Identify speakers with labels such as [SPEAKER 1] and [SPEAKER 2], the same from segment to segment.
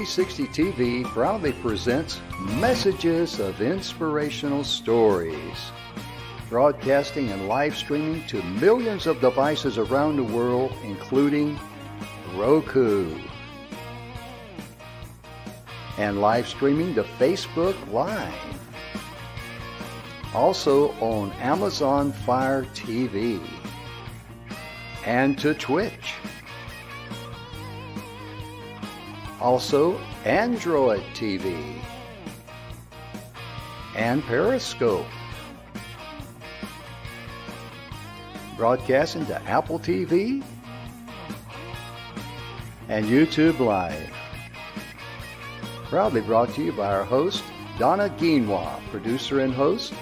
[SPEAKER 1] 360 TV proudly presents Messages of Inspirational Stories, broadcasting and live streaming to millions of devices around the world, including Roku, and live streaming to Facebook Live. Also on Amazon Fire TV and to Twitch. Also Android TV and Periscope. Broadcasting to Apple TV and YouTube Live. Proudly brought to you by our host, Donna, producer and host,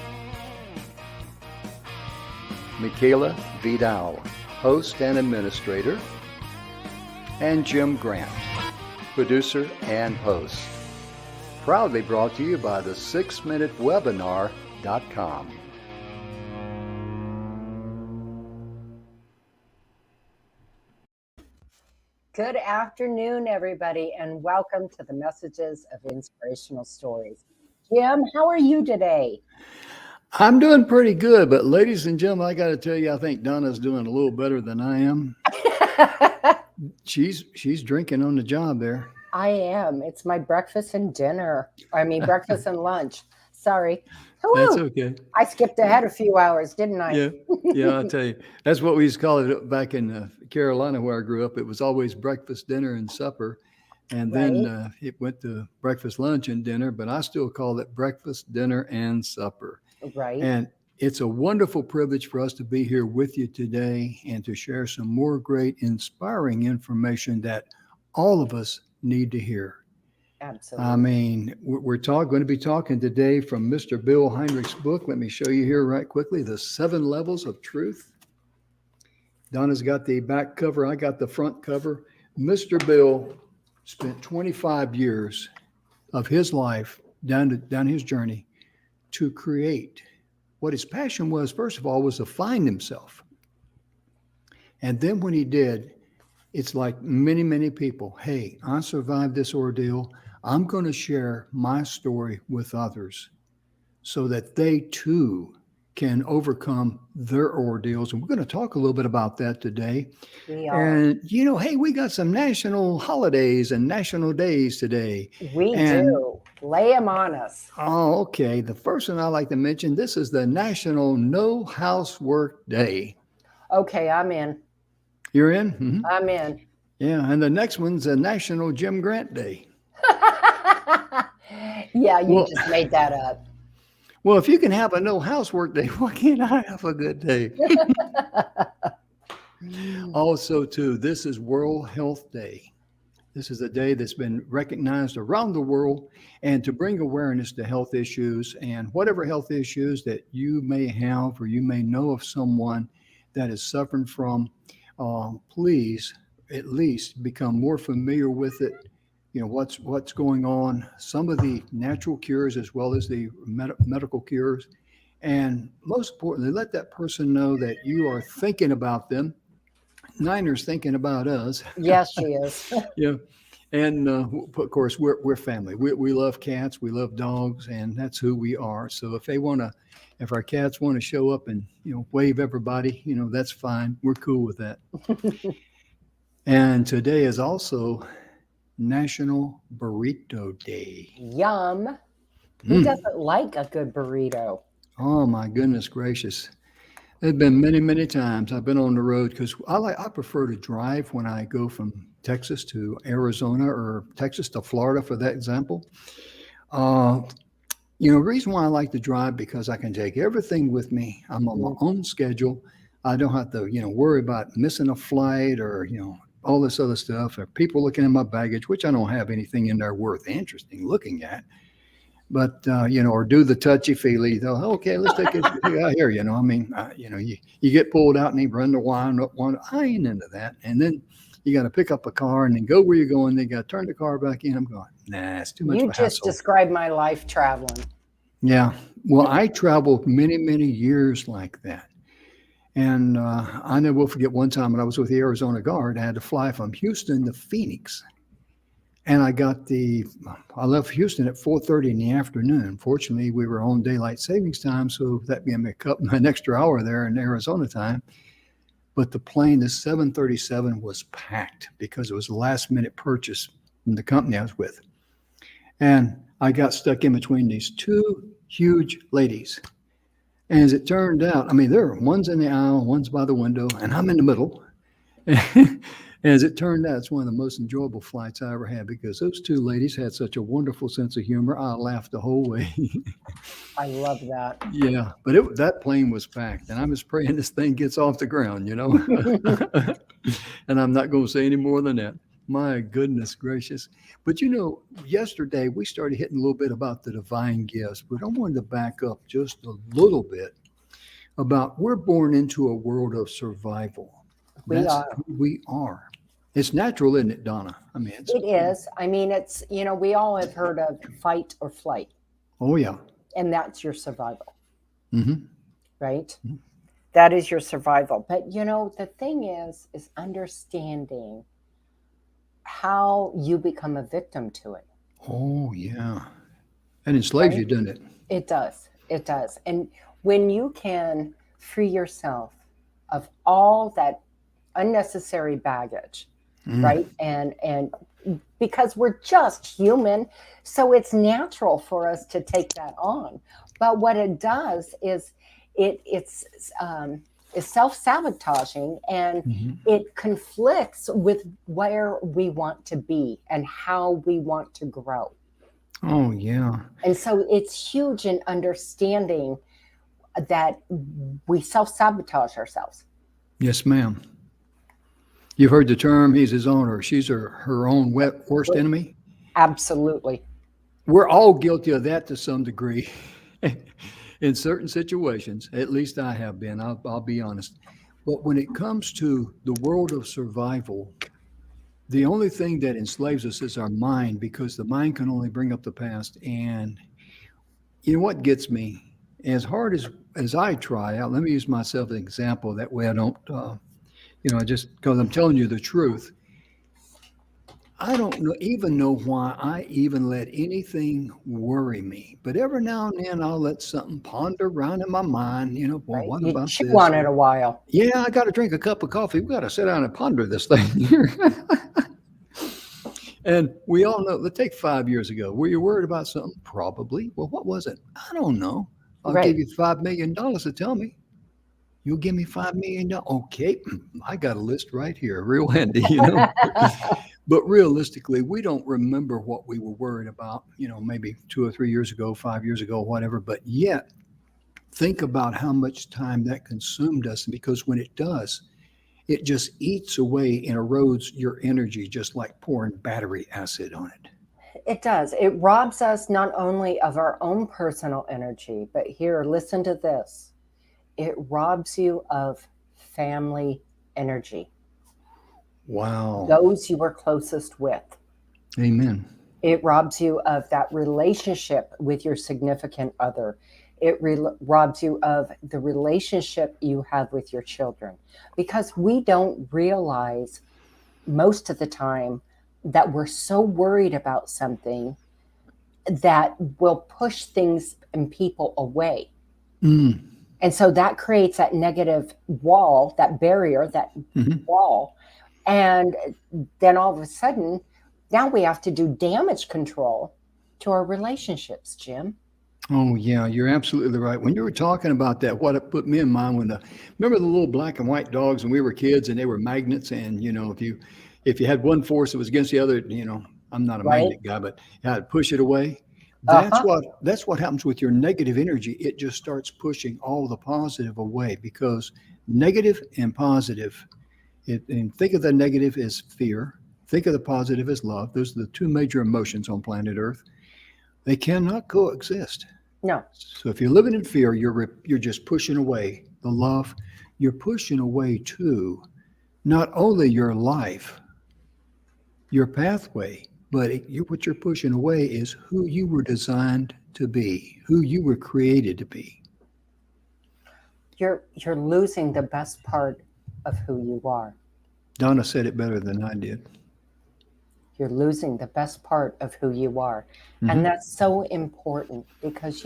[SPEAKER 1] Michaela Vidal, host and administrator, and Jim Grant, producer and host. Proudly brought to you by the 6minutewebinar.com.
[SPEAKER 2] Good afternoon, everybody, and welcome to the Messages of Inspirational Stories. Jim, how are you today?
[SPEAKER 1] I'm doing pretty good, but ladies and gentlemen, I got to tell you, I think Donna's doing a little better than I am. She's drinking on the job there.
[SPEAKER 2] I am. It's my breakfast and dinner. Breakfast and lunch. Sorry. Hello.
[SPEAKER 1] That's okay.
[SPEAKER 2] I skipped ahead a few hours, didn't I?
[SPEAKER 1] Yeah, I'll tell you. That's what we used to call it back in Carolina where I grew up. It was always breakfast, dinner, and supper. And then it went to breakfast, lunch, and dinner, but I still call it breakfast, dinner, and supper.
[SPEAKER 2] Right.
[SPEAKER 1] And it's a wonderful privilege for us to be here with you today and to share some more great, inspiring information that all of us need to hear.
[SPEAKER 2] Absolutely.
[SPEAKER 1] I mean, we're going to be talking today from Mr. Bill Heinrich's book. Let me show you here right quickly, The 7 Levels of Truth. Donna's got the back cover. I got the front cover. Mr. Bill spent 25 years of his life down his journey to create what his passion was. First of all, was to find himself. And then when he did, it's like many, many people. Hey, I survived this ordeal. I'm going to share my story with others so that they too can overcome their ordeals. And we're going to talk a little bit about that today.
[SPEAKER 2] We are.
[SPEAKER 1] And, hey, we got some national holidays and national days today.
[SPEAKER 2] We do. Lay them on us.
[SPEAKER 1] Oh, okay. The first one I like to mention, this is the National No Housework Day.
[SPEAKER 2] Okay, I'm in.
[SPEAKER 1] You're in? Mm-hmm.
[SPEAKER 2] I'm in.
[SPEAKER 1] Yeah, and the next one's a National Jim Grant Day.
[SPEAKER 2] Yeah, you just made that up.
[SPEAKER 1] Well, if you can have a no housework day, why can't I have a good day? Also, too, this is World Health Day. This is a day that's been recognized around the world and to bring awareness to health issues and whatever health issues that you may have or you may know of someone that is suffering from, please at least become more familiar with it. What's going on, some of the natural cures as well as the medical cures. And most importantly, let that person know that you are thinking about them. Niner's thinking about us.
[SPEAKER 2] Yes, she is.
[SPEAKER 1] Yeah. And of course, we're family. We love cats, we love dogs, and that's who we are. So if our cats want to show up and, wave everybody, that's fine. We're cool with that. And today is also National Burrito Day.
[SPEAKER 2] Yum. Who doesn't like a good burrito?
[SPEAKER 1] Oh my goodness gracious. There's been many, many times I've been on the road because I prefer to drive when I go from Texas to Arizona or Texas to Florida, for that example. The reason why I like to drive because I can take everything with me. I'm on my own schedule. I don't have to, worry about missing a flight or, all this other stuff, or people looking at my baggage, which I don't have anything in there worth interesting looking at. But, or do the touchy-feely, okay, let's take it out here, you get pulled out and you run the wine up one. I ain't into that. And then you got to pick up a car and then go where you're going. Then you got to turn the car back in. I'm going, nah, it's too much of a hassle.
[SPEAKER 2] You just described my life traveling.
[SPEAKER 1] Yeah. Well, I traveled many, many years like that. And I never will forget one time when I was with the Arizona Guard, I had to fly from Houston to Phoenix. And I left Houston at 4:30 in the afternoon. Fortunately, we were on daylight savings time, so that gave me an extra hour there in Arizona time. But the 737, was packed because it was a last minute purchase from the company I was with. And I got stuck in between these two huge ladies. And as it turned out, I mean, one's in the aisle, one's by the window, and I'm in the middle. As it turned out, it's one of the most enjoyable flights I ever had because those two ladies had such a wonderful sense of humor. I laughed the whole way.
[SPEAKER 2] I love that.
[SPEAKER 1] Yeah, but that plane was packed, and I'm just praying this thing gets off the ground, And I'm not going to say any more than that. My goodness gracious. But yesterday we started hitting a little bit about the divine gifts, but I wanted to back up just a little bit about we're born into a world of survival.
[SPEAKER 2] We
[SPEAKER 1] That's
[SPEAKER 2] are.
[SPEAKER 1] who we are. It's natural, isn't it, Donna? I mean,
[SPEAKER 2] It is. I mean, it's, we all have heard of fight or flight,
[SPEAKER 1] oh yeah.
[SPEAKER 2] and that's your survival,
[SPEAKER 1] Mm-hmm.
[SPEAKER 2] right? That is your survival. But, the thing is understanding how you become a victim to it.
[SPEAKER 1] Oh yeah. And enslaves you, doesn't it?
[SPEAKER 2] It does. It does. And when you can free yourself of all that unnecessary baggage, right? And because we're just human, so it's natural for us to take that on. But what it does is it's self-sabotaging, and it conflicts with where we want to be and how we want to grow.
[SPEAKER 1] Oh yeah.
[SPEAKER 2] And so it's huge in understanding that we self-sabotage ourselves.
[SPEAKER 1] Yes, ma'am. You've heard the term, he's his own or she's her own worst enemy.
[SPEAKER 2] Absolutely.
[SPEAKER 1] We're all guilty of that to some degree. In certain situations, at least I have been, I'll be honest. But when it comes to the world of survival, the only thing that enslaves us is our mind, because the mind can only bring up the past. And you know what gets me? As hard as I try out, let me use myself as an example. That way I don't, just because I'm telling you the truth. I don't even know why I even let anything worry me. But every now and then I'll let something ponder around in my mind, well,
[SPEAKER 2] Right?
[SPEAKER 1] what
[SPEAKER 2] You
[SPEAKER 1] about
[SPEAKER 2] chew
[SPEAKER 1] this?
[SPEAKER 2] on it a while.
[SPEAKER 1] Yeah, I got to drink a cup of coffee. We got to sit down and ponder this thing here. And we all know, let's take 5 years ago. Were you worried about something? Probably. Well, what was it? I don't know. I'll
[SPEAKER 2] Right.
[SPEAKER 1] give you $5 million to tell me. You'll give me $5 million. Okay, I got a list right here, real handy, But realistically, we don't remember what we were worried about, maybe 2 or 3 years ago, 5 years ago, whatever. But yet, think about how much time that consumed us. Because when it does, it just eats away and erodes your energy, just like pouring battery acid on it.
[SPEAKER 2] It does. It robs us not only of our own personal energy, but here, listen to this. It robs you of family energy.
[SPEAKER 1] Wow.
[SPEAKER 2] Those you were closest with.
[SPEAKER 1] Amen.
[SPEAKER 2] It robs you of that relationship with your significant other. It robs you of the relationship you have with your children, because we don't realize most of the time that we're so worried about something that will push things and people away. And so that creates that negative wall, that barrier, that wall. And then all of a sudden, now we have to do damage control to our relationships, Jim.
[SPEAKER 1] Oh yeah, you're absolutely right. When you were talking about that, what it put me in mind remember the little black and white dogs when we were kids, and they were magnets, and if you had one force that was against the other, I'm not a magnet guy, but you had to push it away. That's what happens with your negative energy. It just starts pushing all the positive away, because negative and positive. And think of the negative as fear. Think of the positive as love. Those are the two major emotions on planet Earth. They cannot coexist.
[SPEAKER 2] No.
[SPEAKER 1] So if you're living in fear, you're just pushing away the love. You're pushing away too, not only your life, your pathway, but what you're pushing away is who you were designed to be, who you were created to be.
[SPEAKER 2] You're losing the best part of who you are.
[SPEAKER 1] Donna said it better than I did.
[SPEAKER 2] you're losing the best part of who you are.
[SPEAKER 1] Mm-hmm.
[SPEAKER 2] And that's so important because,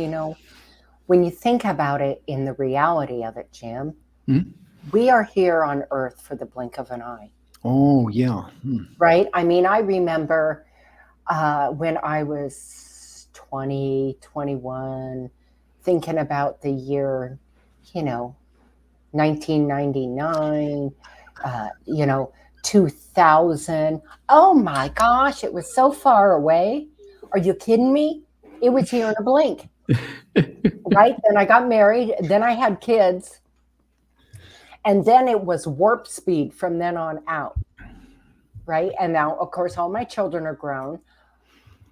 [SPEAKER 2] when you think about it in the reality of it, Jim,
[SPEAKER 1] Mm-hmm.
[SPEAKER 2] we are here on earth for the blink of an eye,
[SPEAKER 1] Oh, yeah.
[SPEAKER 2] right? I mean, I remember when I was 20, 21, thinking about the year, 1999, 2000. Oh my gosh, it was so far away. Are you kidding me? It was here in a blink, right? Then I got married, then I had kids, and then it was warp speed from then on out, right? And now, of course, all my children are grown.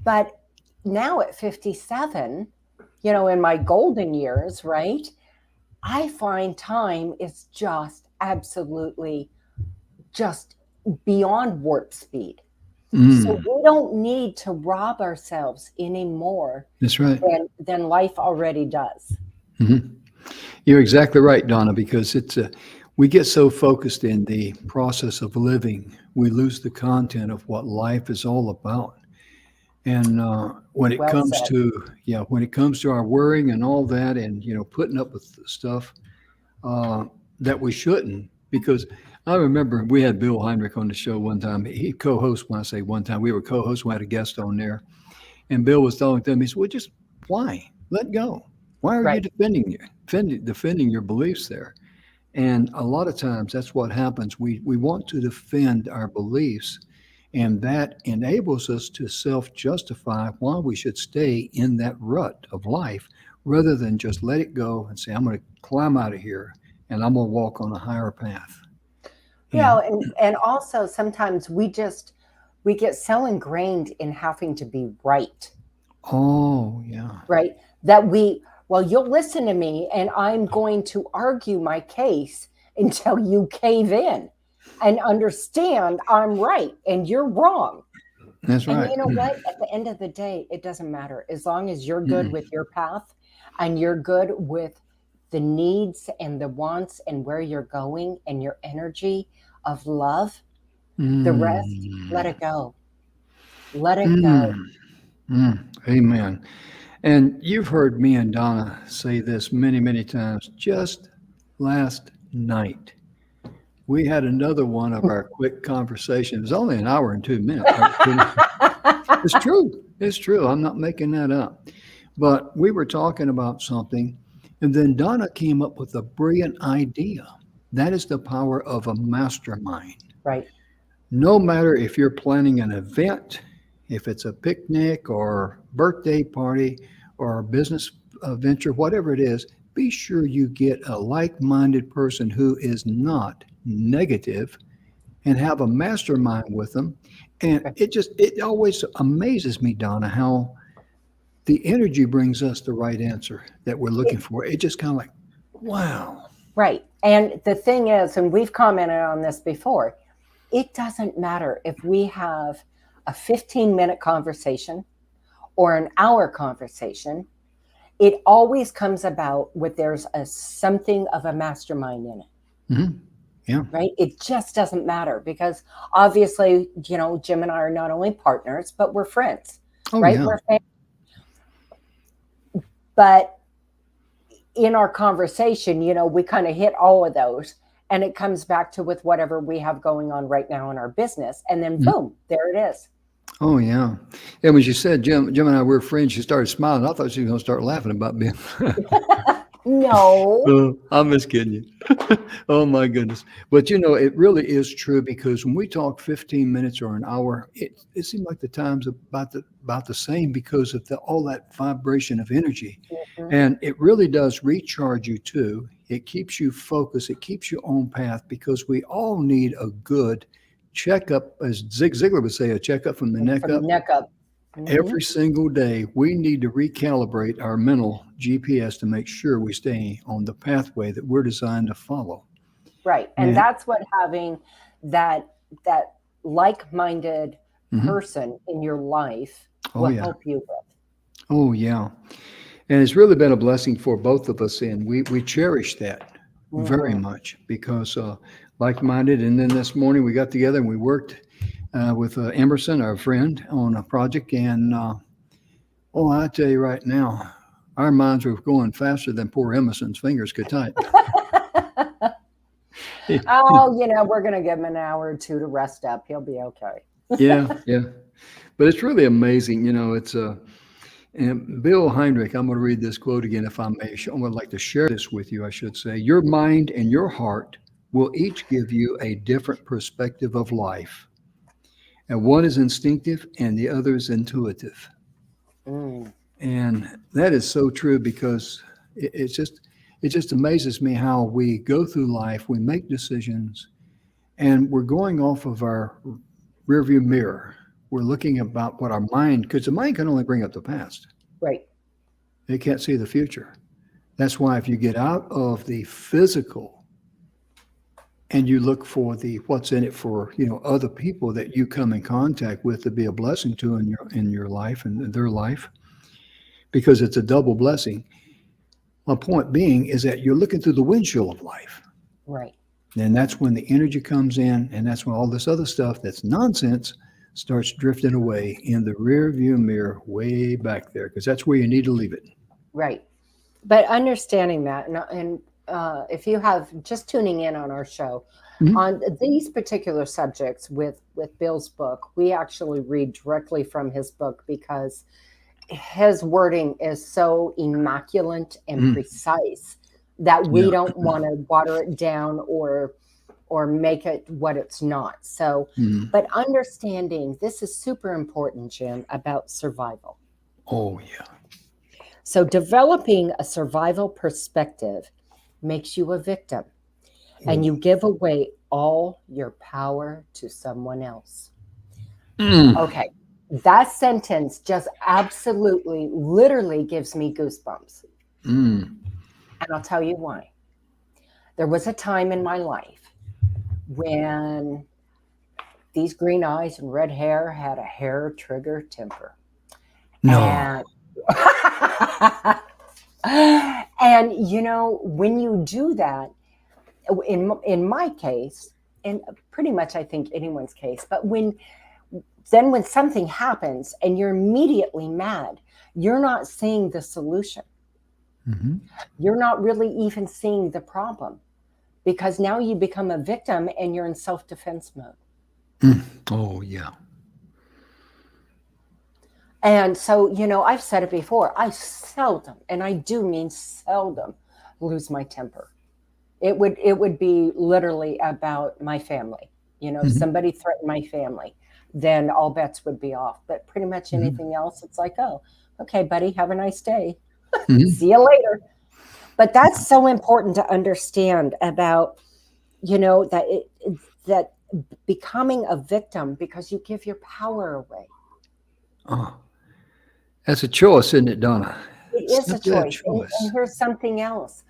[SPEAKER 2] But now at 57, in my golden years, right? I find time is just absolutely just beyond warp speed. So we don't need to rob ourselves anymore
[SPEAKER 1] That's right.
[SPEAKER 2] than life already does.
[SPEAKER 1] Mm-hmm. You're exactly right, Donna, because we get so focused in the process of living, we lose the content of what life is all about. And when it
[SPEAKER 2] Well
[SPEAKER 1] comes
[SPEAKER 2] said.
[SPEAKER 1] to our worrying and all that, and putting up with stuff that we shouldn't, because I remember we had Bill Heinrich on the show one time. He co-host. When I say one time, we were co-hosts. We had a guest on there, and Bill was talking to him. He said, "Well, just why let go? Why are you
[SPEAKER 2] Right.
[SPEAKER 1] defending your beliefs there?" And a lot of times that's what happens. We want to defend our beliefs, and that enables us to self-justify why we should stay in that rut of life rather than just let it go and say, I'm going to climb out of here and I'm going to walk on a higher path. And
[SPEAKER 2] And also sometimes we get so ingrained in having to be right.
[SPEAKER 1] oh, yeah.
[SPEAKER 2] Right? Well, you'll listen to me and I'm going to argue my case until you cave in and understand I'm right and you're wrong.
[SPEAKER 1] That's
[SPEAKER 2] And
[SPEAKER 1] right.
[SPEAKER 2] you know what? At the end of the day, it doesn't matter. As long as you're good with your path and you're good with the needs and the wants and where you're going and your energy of love, the rest, let it go. Let it go.
[SPEAKER 1] Amen. And you've heard me and Donna say this many, many times. Just last night, we had another one of our quick conversations. It was only an hour and 2 minutes. It's true. It's true. I'm not making that up. But we were talking about something, and then Donna came up with a brilliant idea. That is the power of a mastermind.
[SPEAKER 2] Right.
[SPEAKER 1] No matter if you're planning an event, if it's a picnic or birthday party or a business venture, whatever it is, be sure you get a like-minded person who is not negative and have a mastermind with them. And it always amazes me, Donna, how the energy brings us the right answer that we're looking for. It just kind of like, wow.
[SPEAKER 2] Right. And the thing is, and we've commented on this before, it doesn't matter if we have a 15-minute conversation or an hour conversation. It always comes about with there's something of a mastermind in it.
[SPEAKER 1] Mm-hmm. Yeah.
[SPEAKER 2] Right. It just doesn't matter because obviously, Jim and I are not only partners, but we're friends.
[SPEAKER 1] Oh,
[SPEAKER 2] right.
[SPEAKER 1] yeah.
[SPEAKER 2] We're family. But in our conversation, we kind of hit all of those and it comes back to with whatever we have going on right now in our business. And then boom, there it is.
[SPEAKER 1] Oh, yeah. And when she said Jim and I were friends, she started smiling. I thought she was going to start laughing about being.
[SPEAKER 2] No.
[SPEAKER 1] I'm just kidding you. Oh, my goodness. But, it really is true because when we talk 15 minutes or an hour, it seems like the time's about the same because of all that vibration of energy.
[SPEAKER 2] Mhm.
[SPEAKER 1] And it really does recharge you, too. It keeps you focused. It keeps you on path because we all need a good checkup, as Zig Ziglar would say, a checkup from the neck up.
[SPEAKER 2] Neck up. Mhm.
[SPEAKER 1] Every single day, we need to recalibrate our mental GPS to make sure we stay on the pathway that we're designed to follow.
[SPEAKER 2] Right. And
[SPEAKER 1] Yeah.
[SPEAKER 2] that's what having that like-minded person in your life will help you with.
[SPEAKER 1] Oh, yeah. And it's really been a blessing for both of us, and we cherish that very much because like-minded. And then this morning we got together and we worked with Emerson, our friend, on a project. And oh, I tell you right now, our minds were going faster than poor Emerson's fingers could type.
[SPEAKER 2] Oh, we're going to give him an hour or two to rest up. He'll be okay.
[SPEAKER 1] Yeah, yeah. But it's really amazing. It's and Bill Heinrich, I'm going to read this quote again, if I may. I would like to share this with you, I should say. Your mind and your heart will each give you a different perspective of life. And one is instinctive and the other is intuitive.
[SPEAKER 2] Mm.
[SPEAKER 1] And that is so true because it just amazes me how we go through life, we make decisions, and we're going off of our rearview mirror. We're looking about what our mind, because the mind can only bring up the past.
[SPEAKER 2] Right.
[SPEAKER 1] It can't see the future. That's why if you get out of the physical and you look for the what's in it for other people that you come in contact with to be a blessing to in your life and their life, because it's a double blessing. My point being is that you're looking through the windshield of life.
[SPEAKER 2] Right.
[SPEAKER 1] And that's when the energy comes in, and that's when all this other stuff that's nonsense starts drifting away in the rear view mirror way back there, because that's where you need to leave it.
[SPEAKER 2] Right. But understanding that, and if you have just tuning in on our show, on these particular subjects with Bill's book, we actually read directly from his book because his wording is so immaculate and precise that we don't want to water it down or make it what it's not. So, but understanding this is super important, Jim, about survival.
[SPEAKER 1] Oh, yeah.
[SPEAKER 2] So developing a survival perspective makes you a victim, and you give away all your power to someone else. Okay. That sentence just absolutely, literally gives me goosebumps. And I'll tell you why. There was a time in my life when these green eyes and red hair had a hair trigger temper.
[SPEAKER 1] No.
[SPEAKER 2] And when you do that, in my case, and pretty much I think anyone's case, but when something happens and you're immediately mad, you're not seeing the solution. You're not really even seeing the problem, because now you become a victim and you're in self-defense mode.
[SPEAKER 1] Oh, yeah.
[SPEAKER 2] And so, I've said it before, I seldom, and I do mean seldom, lose my temper. It would be literally about my family. If somebody threatened my family, then all bets would be off. But pretty much anything else, it's like, oh, okay, buddy, have a nice day. See you later. But that's so important to understand about, that becoming a victim, because you give your power away.
[SPEAKER 1] Oh, that's a choice, isn't it, Donna?
[SPEAKER 2] It is a choice. And here's something else.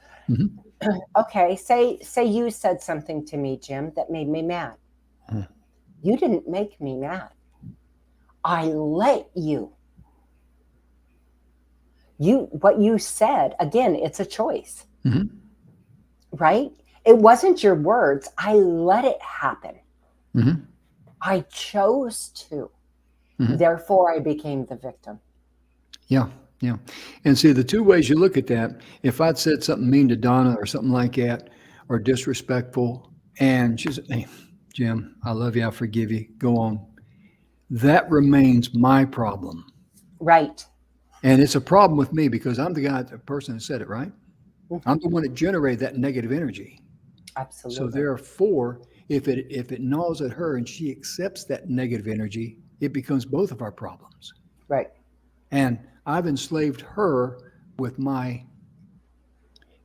[SPEAKER 2] Okay, say you said something to me, Jim, that made me mad. You didn't make me mad. I let you. What you said, again, it's a choice, right? It wasn't your words. I let it happen. I chose to. Therefore, I became the victim.
[SPEAKER 1] Yeah, yeah. And see, the two ways you look at that, if I'd said something mean to Donna or something like that, or disrespectful, and she said, hey, Jim, I love you, I forgive you, go on. That remains my problem.
[SPEAKER 2] Right.
[SPEAKER 1] And it's a problem with me because I'm the person that said it, right? I'm the one that generated that negative energy.
[SPEAKER 2] Absolutely.
[SPEAKER 1] So therefore, if it gnaws at her and she accepts that negative energy, it becomes both of our problems.
[SPEAKER 2] Right.
[SPEAKER 1] And I've enslaved her with my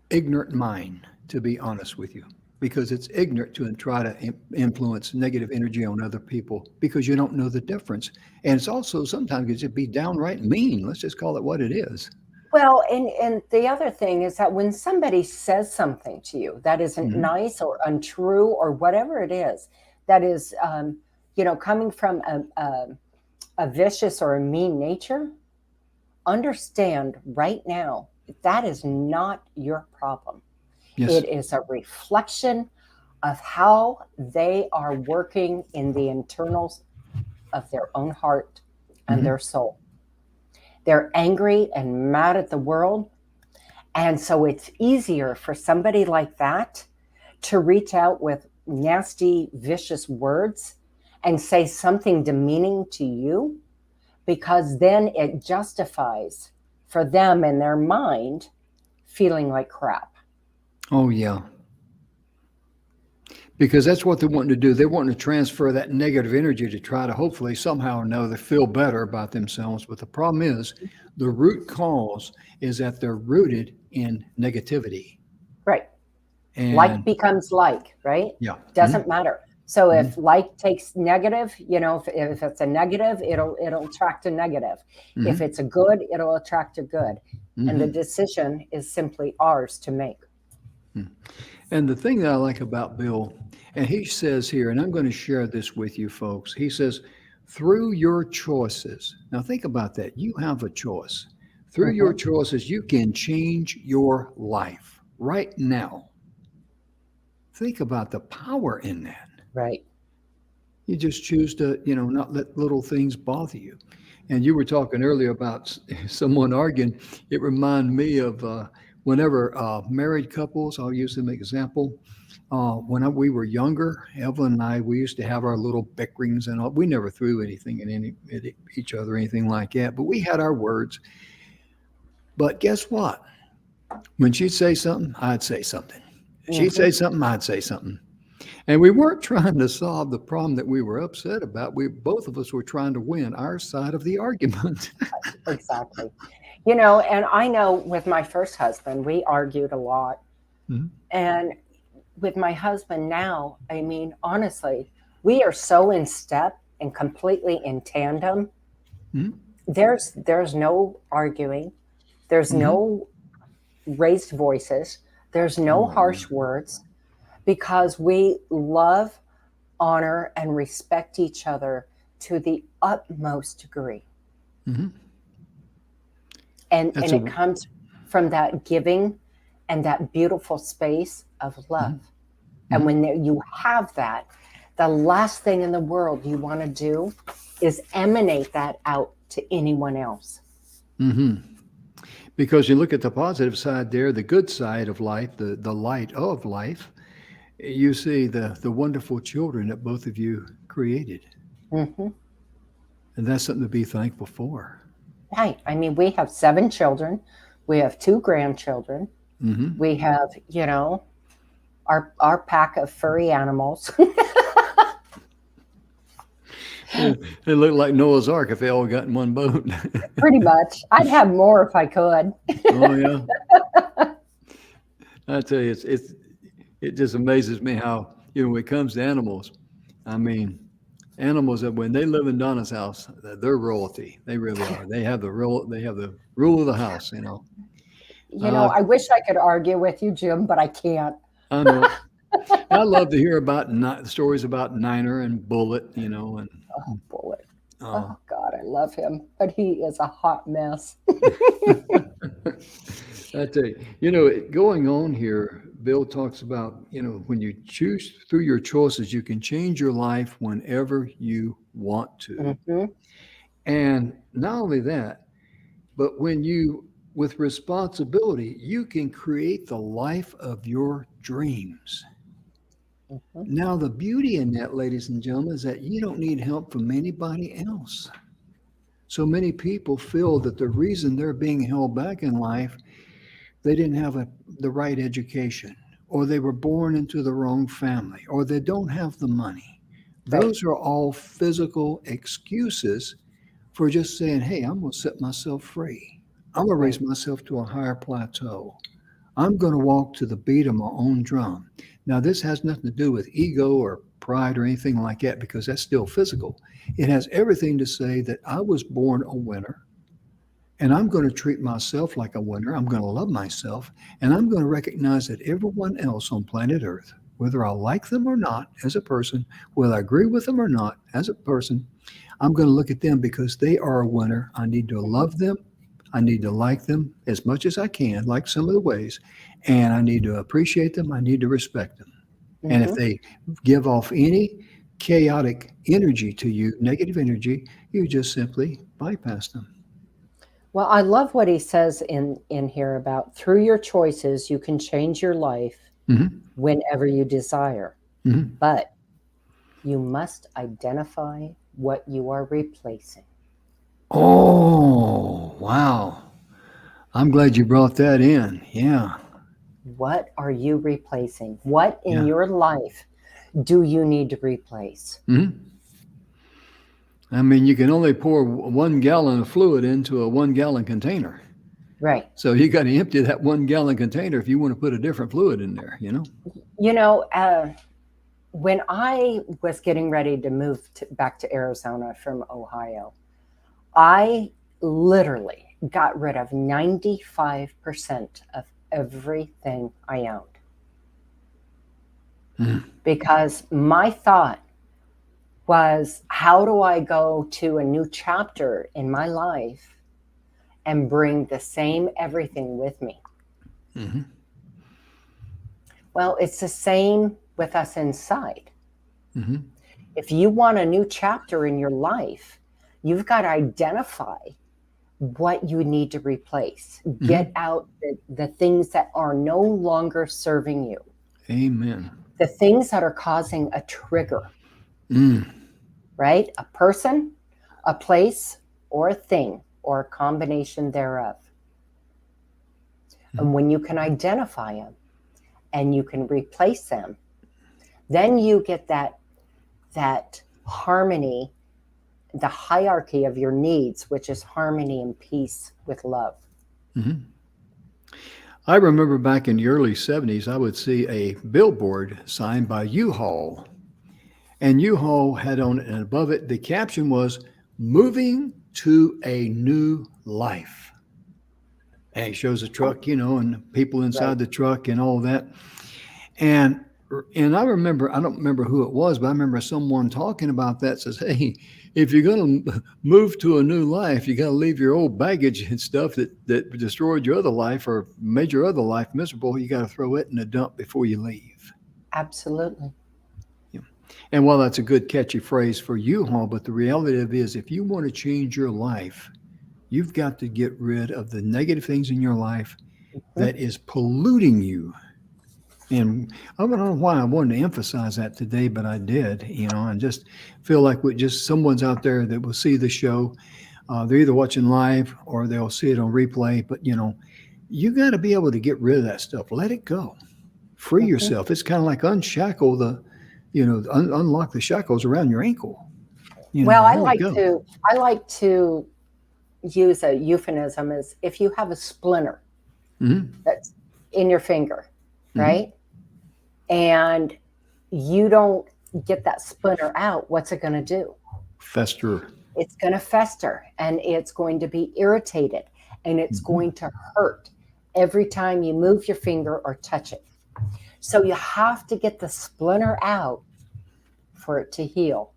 [SPEAKER 1] ignorant mind, to be honest with you, because it's ignorant to try to influence negative energy on other people because you don't know the difference. And it's also sometimes it just be downright mean. Let's just call it what it is.
[SPEAKER 2] Well, and the other thing is that when somebody says something to you that isn't nice or untrue or whatever it is, that is, coming from a vicious or a mean nature, understand right now that is not your problem. Yes. It is a reflection of how they are working in the internal of their own heart and
[SPEAKER 1] Mhm.
[SPEAKER 2] their soul. They're angry and mad at the world. And so it's easier for somebody like that to reach out with nasty, vicious words and say something demeaning to you, because then it justifies for them in their mind feeling like crap.
[SPEAKER 1] Oh, yeah. Because that's what they're wanting to do. They're wanting to transfer that negative energy to try to hopefully somehow or another feel better about themselves. But the problem is the root cause is that they're rooted in negativity.
[SPEAKER 2] Right. Like
[SPEAKER 1] And
[SPEAKER 2] becomes like, right?
[SPEAKER 1] yeah.
[SPEAKER 2] Doesn't matter. So
[SPEAKER 1] Mhm.
[SPEAKER 2] if like takes negative, if it's a negative, it'll attract a negative. If
[SPEAKER 1] Mhm.
[SPEAKER 2] it's a good, it'll attract a good. And the
[SPEAKER 1] Mhm.
[SPEAKER 2] decision is simply ours to make.
[SPEAKER 1] Mhm. And the thing that I like about Bill, and he says here, and I'm going to share this with you folks. He says, through your choices. Now think about that. You have a choice. Through your
[SPEAKER 2] Mhm.
[SPEAKER 1] choices, you can change your life right now. Think about the power in that.
[SPEAKER 2] Right.
[SPEAKER 1] You just choose to, not let little things bother you. And you were talking earlier about someone arguing. It reminded me of whenever married couples, I'll use them example. We were younger, Evelyn and I, we used to have our little bickerings and all. We never threw anything at each other, anything like that. But we had our words. But guess what? When she'd say something, I'd say something. She'd say
[SPEAKER 2] Mhm.
[SPEAKER 1] something, I'd say something. And we weren't trying to solve the problem that we were upset about. We both of us were trying to win our side of the argument.
[SPEAKER 2] Exactly. And I know with my first husband, we argued a lot.
[SPEAKER 1] Mhm.
[SPEAKER 2] And with my husband now, I mean, honestly, we are so in step and completely in tandem.
[SPEAKER 1] Mhm.
[SPEAKER 2] There's no arguing. There's
[SPEAKER 1] Mhm.
[SPEAKER 2] no raised voices. There's no
[SPEAKER 1] Oh yeah.
[SPEAKER 2] harsh words, because we love, honor, and respect each other to the utmost degree.
[SPEAKER 1] Mhm.
[SPEAKER 2] And
[SPEAKER 1] That's
[SPEAKER 2] it comes from that giving and that beautiful space of love.
[SPEAKER 1] mhm.
[SPEAKER 2] And
[SPEAKER 1] Mhm.
[SPEAKER 2] when you have that, the last thing in the world you want to do is emanate that out to anyone else.
[SPEAKER 1] Mhm. Because you look at the positive side there, the good side of life, the light of life, you see the wonderful children that both of you created.
[SPEAKER 2] Hmm.
[SPEAKER 1] And that's something to be thankful for.
[SPEAKER 2] Right. I mean, we have 7 children. We have 2 grandchildren.
[SPEAKER 1] Mhm.
[SPEAKER 2] We have, our pack of furry animals.
[SPEAKER 1] Yeah, it looked like Noah's Ark if they all got in one boat.
[SPEAKER 2] Pretty much. I'd have more if I could.
[SPEAKER 1] Oh yeah. I tell you, it just amazes me how, when it comes to animals, I mean, animals that when they live in Donna's house, they're royalty. They really are. They have the rule of the house. Uh,
[SPEAKER 2] I wish I could argue with you, Jim, but I can't.
[SPEAKER 1] I know. I love to hear about stories about Niner and Bullet, and
[SPEAKER 2] Oh, Bullet.
[SPEAKER 1] uh,
[SPEAKER 2] Oh, God, I love him, but he is a hot mess.
[SPEAKER 1] I tell going on here, Bill talks about, when you choose through your choices, you can change your life whenever you want to.
[SPEAKER 2] Hmm.
[SPEAKER 1] And not only that, but with responsibility, you can create the life of your dreams.
[SPEAKER 2] Hmm.
[SPEAKER 1] Now, the beauty in that, ladies and gentlemen, is that you don't need help from anybody else. So many people feel that the reason they're being held back in life, they didn't have the right education, or they were born into the wrong family, or they don't have the money.
[SPEAKER 2] Right.
[SPEAKER 1] Those are all physical excuses for just saying, hey, I'm going to set myself free. I'm going to raise
[SPEAKER 2] Right.
[SPEAKER 1] myself to a higher plateau. I'm going to walk to the beat of my own drum. Now, this has nothing to do with ego or pride or anything like that, because that's still physical. It has everything to say that I was born a winner, and I'm going to treat myself like a winner. I'm going to love myself, and I'm going to recognize that everyone else on planet Earth, whether I like them or not as a person, whether I agree with them or not as a person, I'm going to look at them because they are a winner. I need to love them. I need to like them as much as I can, like some of the ways, and I need to appreciate them. I need to respect them. And if
[SPEAKER 2] Hmm.
[SPEAKER 1] they give off any chaotic energy to you, negative energy, you just simply bypass them.
[SPEAKER 2] Well, I love what he says in here about through your choices, you can change your life
[SPEAKER 1] Hmm.
[SPEAKER 2] whenever you desire.
[SPEAKER 1] Hmm.
[SPEAKER 2] But you must identify what you are replacing.
[SPEAKER 1] Oh, wow. I'm glad you brought that in. Yeah.
[SPEAKER 2] What are you replacing? What in
[SPEAKER 1] Yeah.
[SPEAKER 2] your life do you need to replace?
[SPEAKER 1] Hmm. I mean, you can only pour 1 gallon of fluid into a 1 gallon container.
[SPEAKER 2] Right.
[SPEAKER 1] So you got to empty that 1 gallon container if you want to put a different fluid in there, you know?
[SPEAKER 2] You know, when I was getting ready to move back to Arizona from Ohio, I literally got rid of 95% of everything I owned
[SPEAKER 1] Mm.
[SPEAKER 2] because my thought was, how do I go to a new chapter in my life and bring the same everything with me?
[SPEAKER 1] Hmm.
[SPEAKER 2] Well, it's the same with us inside.
[SPEAKER 1] Hmm.
[SPEAKER 2] If you want a new chapter in your life, you've got to identify what you need to replace. Get
[SPEAKER 1] Hmm.
[SPEAKER 2] out the things that are no longer serving you,
[SPEAKER 1] Amen.
[SPEAKER 2] the things that are causing a trigger,
[SPEAKER 1] Mm.
[SPEAKER 2] right? A person, a place, or a thing, or a combination thereof. And when you can identify them and you can replace them, then you get that harmony, the hierarchy of your needs, which is harmony and peace with love.
[SPEAKER 1] Hmm. I remember back in the early 70s, I would see a billboard signed by U-Haul. And U-Haul had on it, and above it, the caption was, "Moving to a new life." And it shows a truck, you know, and people
[SPEAKER 2] Right.
[SPEAKER 1] inside the truck and all that. And and I remember, I don't remember who it was, but I remember someone talking about that, says, "Hey, if you're going to move to a new life, you got to leave your old baggage and stuff that destroyed your other life or made your other life miserable. You got to throw it in the dump before you leave."
[SPEAKER 2] Absolutely.
[SPEAKER 1] Yeah. And while that's a good catchy phrase for you, Hall, but the reality of it is, if you want to change your life, you've got to get rid of the negative things in your life
[SPEAKER 2] Mhm.
[SPEAKER 1] that is polluting you. And I don't know why I wanted to emphasize that today, but I did, you know, and just feel like we just someone's out there that will see the show. They're either watching live or they'll see it on replay. But, you know, you got to be able to get rid of that stuff. Let it go. Free
[SPEAKER 2] Mhm.
[SPEAKER 1] yourself. It's kind of like unshackle the, you know, unlock the shackles around your ankle. You
[SPEAKER 2] Well,
[SPEAKER 1] know, let it go.
[SPEAKER 2] I like to use a euphemism as if you have a splinter
[SPEAKER 1] Hmm.
[SPEAKER 2] that's in your finger,
[SPEAKER 1] Hmm.
[SPEAKER 2] right? And you don't get that splinter out, what's it going to do?
[SPEAKER 1] Fester.
[SPEAKER 2] It's going to fester and it's going to be irritated and it's
[SPEAKER 1] Hmm.
[SPEAKER 2] going to hurt every time you move your finger or touch it. So you have to get the splinter out for it to heal.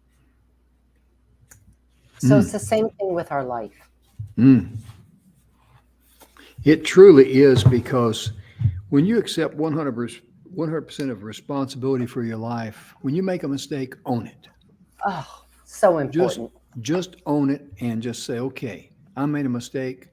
[SPEAKER 2] So it's
[SPEAKER 1] Mm.
[SPEAKER 2] the same thing with our life.
[SPEAKER 1] Mm. It truly is, because when you accept 100% of responsibility for your life, when you make a mistake, own it.
[SPEAKER 2] Oh, so
[SPEAKER 1] Just
[SPEAKER 2] important.
[SPEAKER 1] just own it and just say, okay, I made a mistake.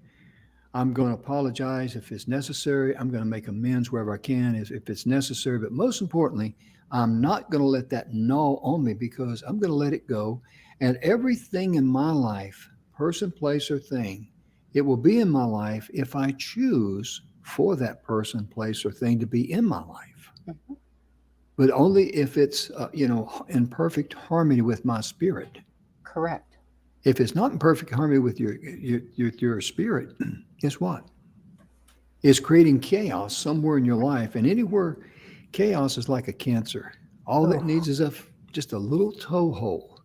[SPEAKER 1] I'm going to apologize if it's necessary. I'm going to make amends wherever I can if it's necessary. But most importantly, I'm not going to let that gnaw on me, because I'm going to let it go. And everything in my life, person, place, or thing, it will be in my life if I choose for that person, place, or thing to be in my life.
[SPEAKER 2] Mhm.
[SPEAKER 1] But only if it's, you know, in perfect harmony with my spirit.
[SPEAKER 2] Correct.
[SPEAKER 1] If it's not in perfect harmony with your spirit, guess what? It's creating chaos somewhere in your life, and anywhere chaos is like a cancer. All it
[SPEAKER 2] Oh,
[SPEAKER 1] needs is just a little toe hole,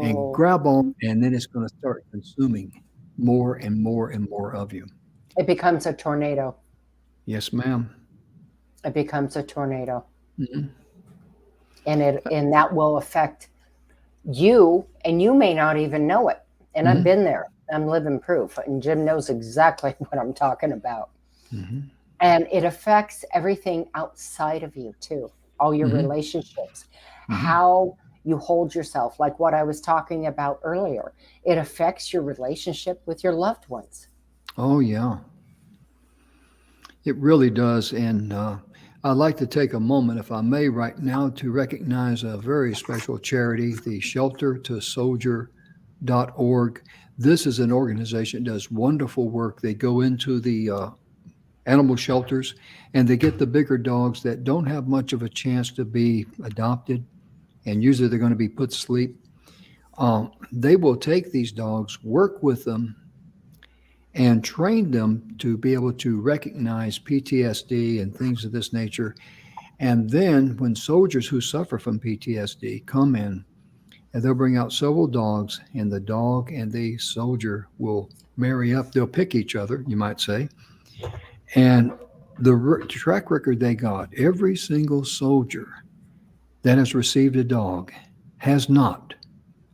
[SPEAKER 1] and
[SPEAKER 2] oh,
[SPEAKER 1] grab on, and then it's going to start consuming more and more and more of you.
[SPEAKER 2] it becomes a tornado.
[SPEAKER 1] Yes, ma'am.
[SPEAKER 2] It becomes a tornado.
[SPEAKER 1] Mhm.
[SPEAKER 2] And that will affect you and you may not even know it. And I've
[SPEAKER 1] Mhm.
[SPEAKER 2] been there. I'm living proof. And Jim knows exactly what I'm talking about.
[SPEAKER 1] Mhm.
[SPEAKER 2] And it affects everything outside of you too. All your
[SPEAKER 1] Mhm.
[SPEAKER 2] relationships,
[SPEAKER 1] Mhm.
[SPEAKER 2] how you hold yourself, like what I was talking about earlier. It affects your relationship with your loved ones.
[SPEAKER 1] Oh, yeah. It really does. And I'd like to take a moment, if I may, right now to recognize a very special charity, the sheltertosoldier.org. This is an organization that does wonderful work. They go into the animal shelters and they get the bigger dogs that don't have much of a chance to be adopted. And usually they're going to be put to sleep. They will take these dogs, work with them, and train them to be able to recognize PTSD and things of this nature. And then when soldiers who suffer from PTSD come in, and they'll bring out several dogs, and the dog and the soldier will marry up. They'll pick each other, you might say. And the track record they got, every single soldier that has received a dog has not,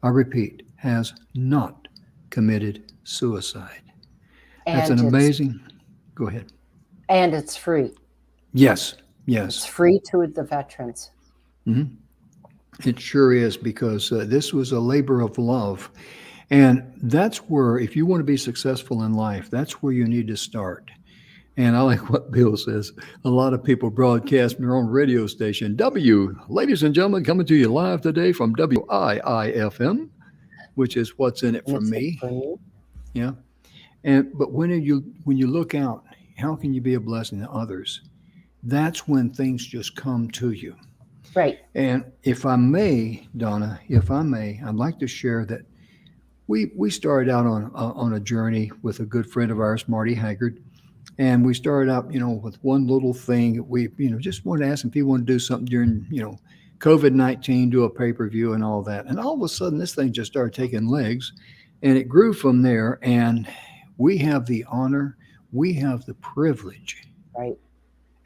[SPEAKER 1] I repeat, has not committed suicide. That's an
[SPEAKER 2] And
[SPEAKER 1] amazing. Go ahead.
[SPEAKER 2] it's free.
[SPEAKER 1] Yes,
[SPEAKER 2] It's
[SPEAKER 1] yes.
[SPEAKER 2] free to the veterans.
[SPEAKER 1] hmm It sure is because this was a labor of love. And that's where, if you want to be successful in life, that's where you need to start. And I like what Bill says. A lot of people broadcast their own radio station. Ladies and gentlemen, coming to you live today from WIIFM, which is what's in it for
[SPEAKER 2] Miss it
[SPEAKER 1] me.
[SPEAKER 2] for me.
[SPEAKER 1] Yeah. But when you look out, how can you be a blessing to others? That's when things just come to you.
[SPEAKER 2] Right.
[SPEAKER 1] And if I may, Donna, if I may, I'd like to share that we started out on a journey with a good friend of ours, Marty Haggard, and we started out, with one little thing. We, just wanted to ask if people want to do something during, COVID-19, do a pay-per-view and all that. And all of a sudden, this thing just started taking legs, and it grew from there. And we have the honor, we have the privilege
[SPEAKER 2] Right.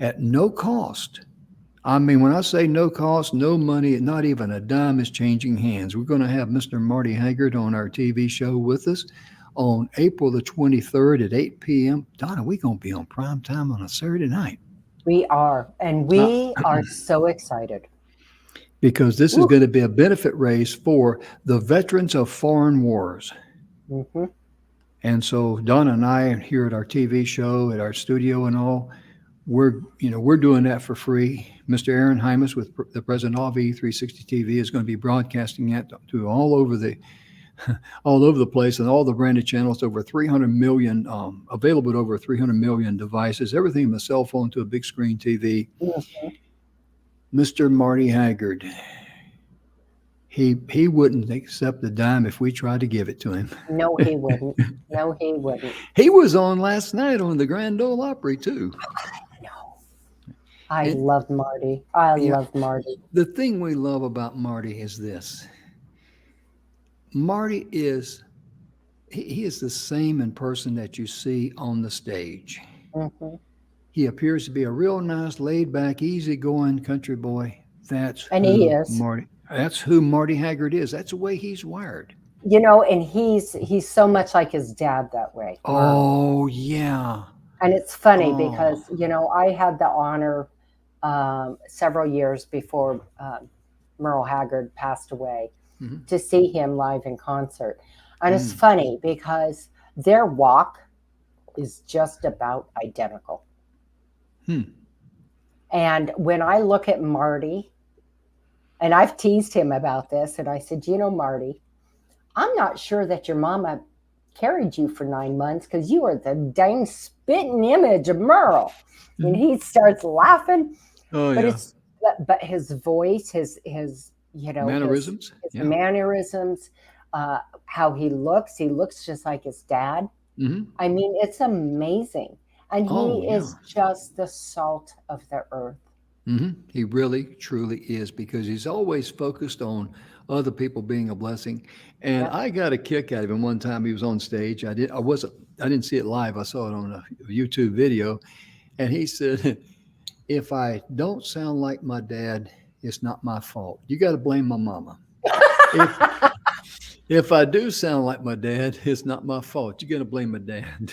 [SPEAKER 1] at no cost. I mean, when I say no cost, no money, not even a dime is changing hands. We're going to have Mr. Marty Haggard on our TV show with us on April the 23rd at 8 p.m. Donna, we're going to be on prime time on a Saturday night.
[SPEAKER 2] We are. And
[SPEAKER 1] Uh,
[SPEAKER 2] we are so excited.
[SPEAKER 1] because this is
[SPEAKER 2] Woo.
[SPEAKER 1] going to be a benefit raise for the veterans of foreign wars.
[SPEAKER 2] hmm
[SPEAKER 1] And so Donna and I here at our TV show, at our studio and all, we're doing that for free. Mr. Aaron Hymas with the president of E360 TV is going to be broadcasting that to all over the place and all the branded channels, over 300 million, available at over 300 million devices, everything from a cell phone to a big screen TV.
[SPEAKER 2] hmm
[SPEAKER 1] Mr. Marty Haggard, he wouldn't accept a dime if we tried to give it to him.
[SPEAKER 2] No, he wouldn't. No, he wouldn't.
[SPEAKER 1] He was on last night on the Grand Ole Opry too.
[SPEAKER 2] No. I
[SPEAKER 1] And
[SPEAKER 2] love Marty. I
[SPEAKER 1] yeah,
[SPEAKER 2] love Marty.
[SPEAKER 1] the thing we love about Marty is this. Marty is he is the same in person that you see on the stage.
[SPEAKER 2] hmm
[SPEAKER 1] He appears to be a real nice, laid back, easygoing country boy.
[SPEAKER 2] And he is.
[SPEAKER 1] That's who Marty Haggard is. That's the way he's wired.
[SPEAKER 2] And he's so much like his dad that way, Merle.
[SPEAKER 1] Oh yeah.
[SPEAKER 2] And it's funny
[SPEAKER 1] Oh.
[SPEAKER 2] because, I had the honor several years before Merle Haggard passed away
[SPEAKER 1] Mhm.
[SPEAKER 2] to see him live in concert. And it's
[SPEAKER 1] Mm.
[SPEAKER 2] funny because their walk is just about identical.
[SPEAKER 1] Hmm.
[SPEAKER 2] And when I look at Marty, and I've teased him about this, and I said, Marty, I'm not sure that your mama carried you for 9 months because you are the dang spitting image of Merle. And
[SPEAKER 1] Mhm.
[SPEAKER 2] he starts laughing,
[SPEAKER 1] Oh
[SPEAKER 2] but
[SPEAKER 1] yeah.
[SPEAKER 2] but his voice, his his
[SPEAKER 1] Mannerisms. Yeah.
[SPEAKER 2] mannerisms, how he looks just like his dad.
[SPEAKER 1] hmm
[SPEAKER 2] I mean, it's amazing. And
[SPEAKER 1] Oh
[SPEAKER 2] he
[SPEAKER 1] yeah.
[SPEAKER 2] is just the salt of the earth.
[SPEAKER 1] He really, truly is because he's always focused on other people being a blessing. And
[SPEAKER 2] Yep.
[SPEAKER 1] I got a kick out of him one time. He was on stage. I didn't see it live. I saw it on a YouTube video. And he said, "If I don't sound like my dad, it's not my fault. You got to blame my mama. If if I do sound like my dad, it's not my fault. You got to blame my dad."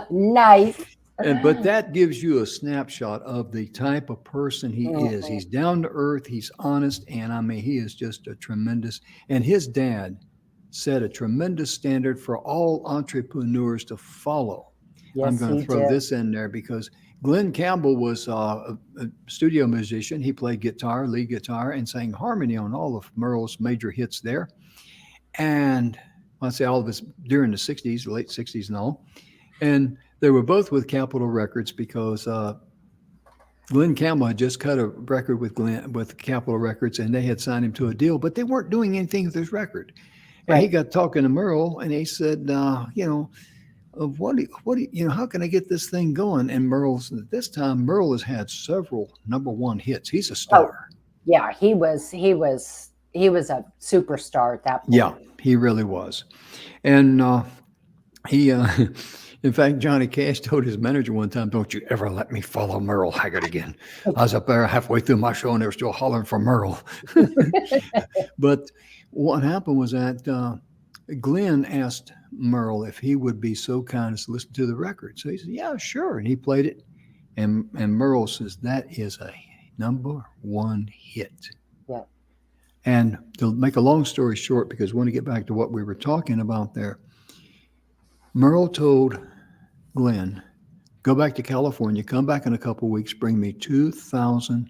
[SPEAKER 2] Nice.
[SPEAKER 1] But that gives you a snapshot of the type of person he is.
[SPEAKER 2] Mhm.
[SPEAKER 1] He's down to earth, he's honest, and I mean, he is just a tremendous. And his dad set a tremendous standard for all entrepreneurs to follow. I'm
[SPEAKER 2] Yes,
[SPEAKER 1] going to
[SPEAKER 2] he
[SPEAKER 1] throw
[SPEAKER 2] did.
[SPEAKER 1] this in there because Glenn Campbell was a studio musician. He played guitar, lead guitar, and sang harmony on all of Merle's major hits there. And I say all of this during the 60s, late 60s and all. And they were both with Capitol Records because Glenn Campbell had just cut a record with Capitol Records, and they had signed him to a deal, but they weren't doing anything with his record. And he
[SPEAKER 2] Right.
[SPEAKER 1] got talking to Merle, and he said, how can I get this thing going? And this time Merle has had several number one hits. He's a
[SPEAKER 2] Oh,
[SPEAKER 1] star.
[SPEAKER 2] yeah, he was a superstar at that point.
[SPEAKER 1] Yeah, he really was. And he, in fact, Johnny Cash told his manager one time, "Don't you ever let me follow Merle Haggard again." I was up there halfway through my show, and they were still hollering for Merle. But what happened was that Glenn asked Merle if he would be so kind as to listen to the record. So he said, "Yeah, sure." And he played it. And Merle says, "That is a number one hit."
[SPEAKER 2] Yeah.
[SPEAKER 1] And to make a long story short, because we want to get back to what we were talking about there, Merle told Glenn, "Go back to California, come back in a couple of weeks, bring me 2,000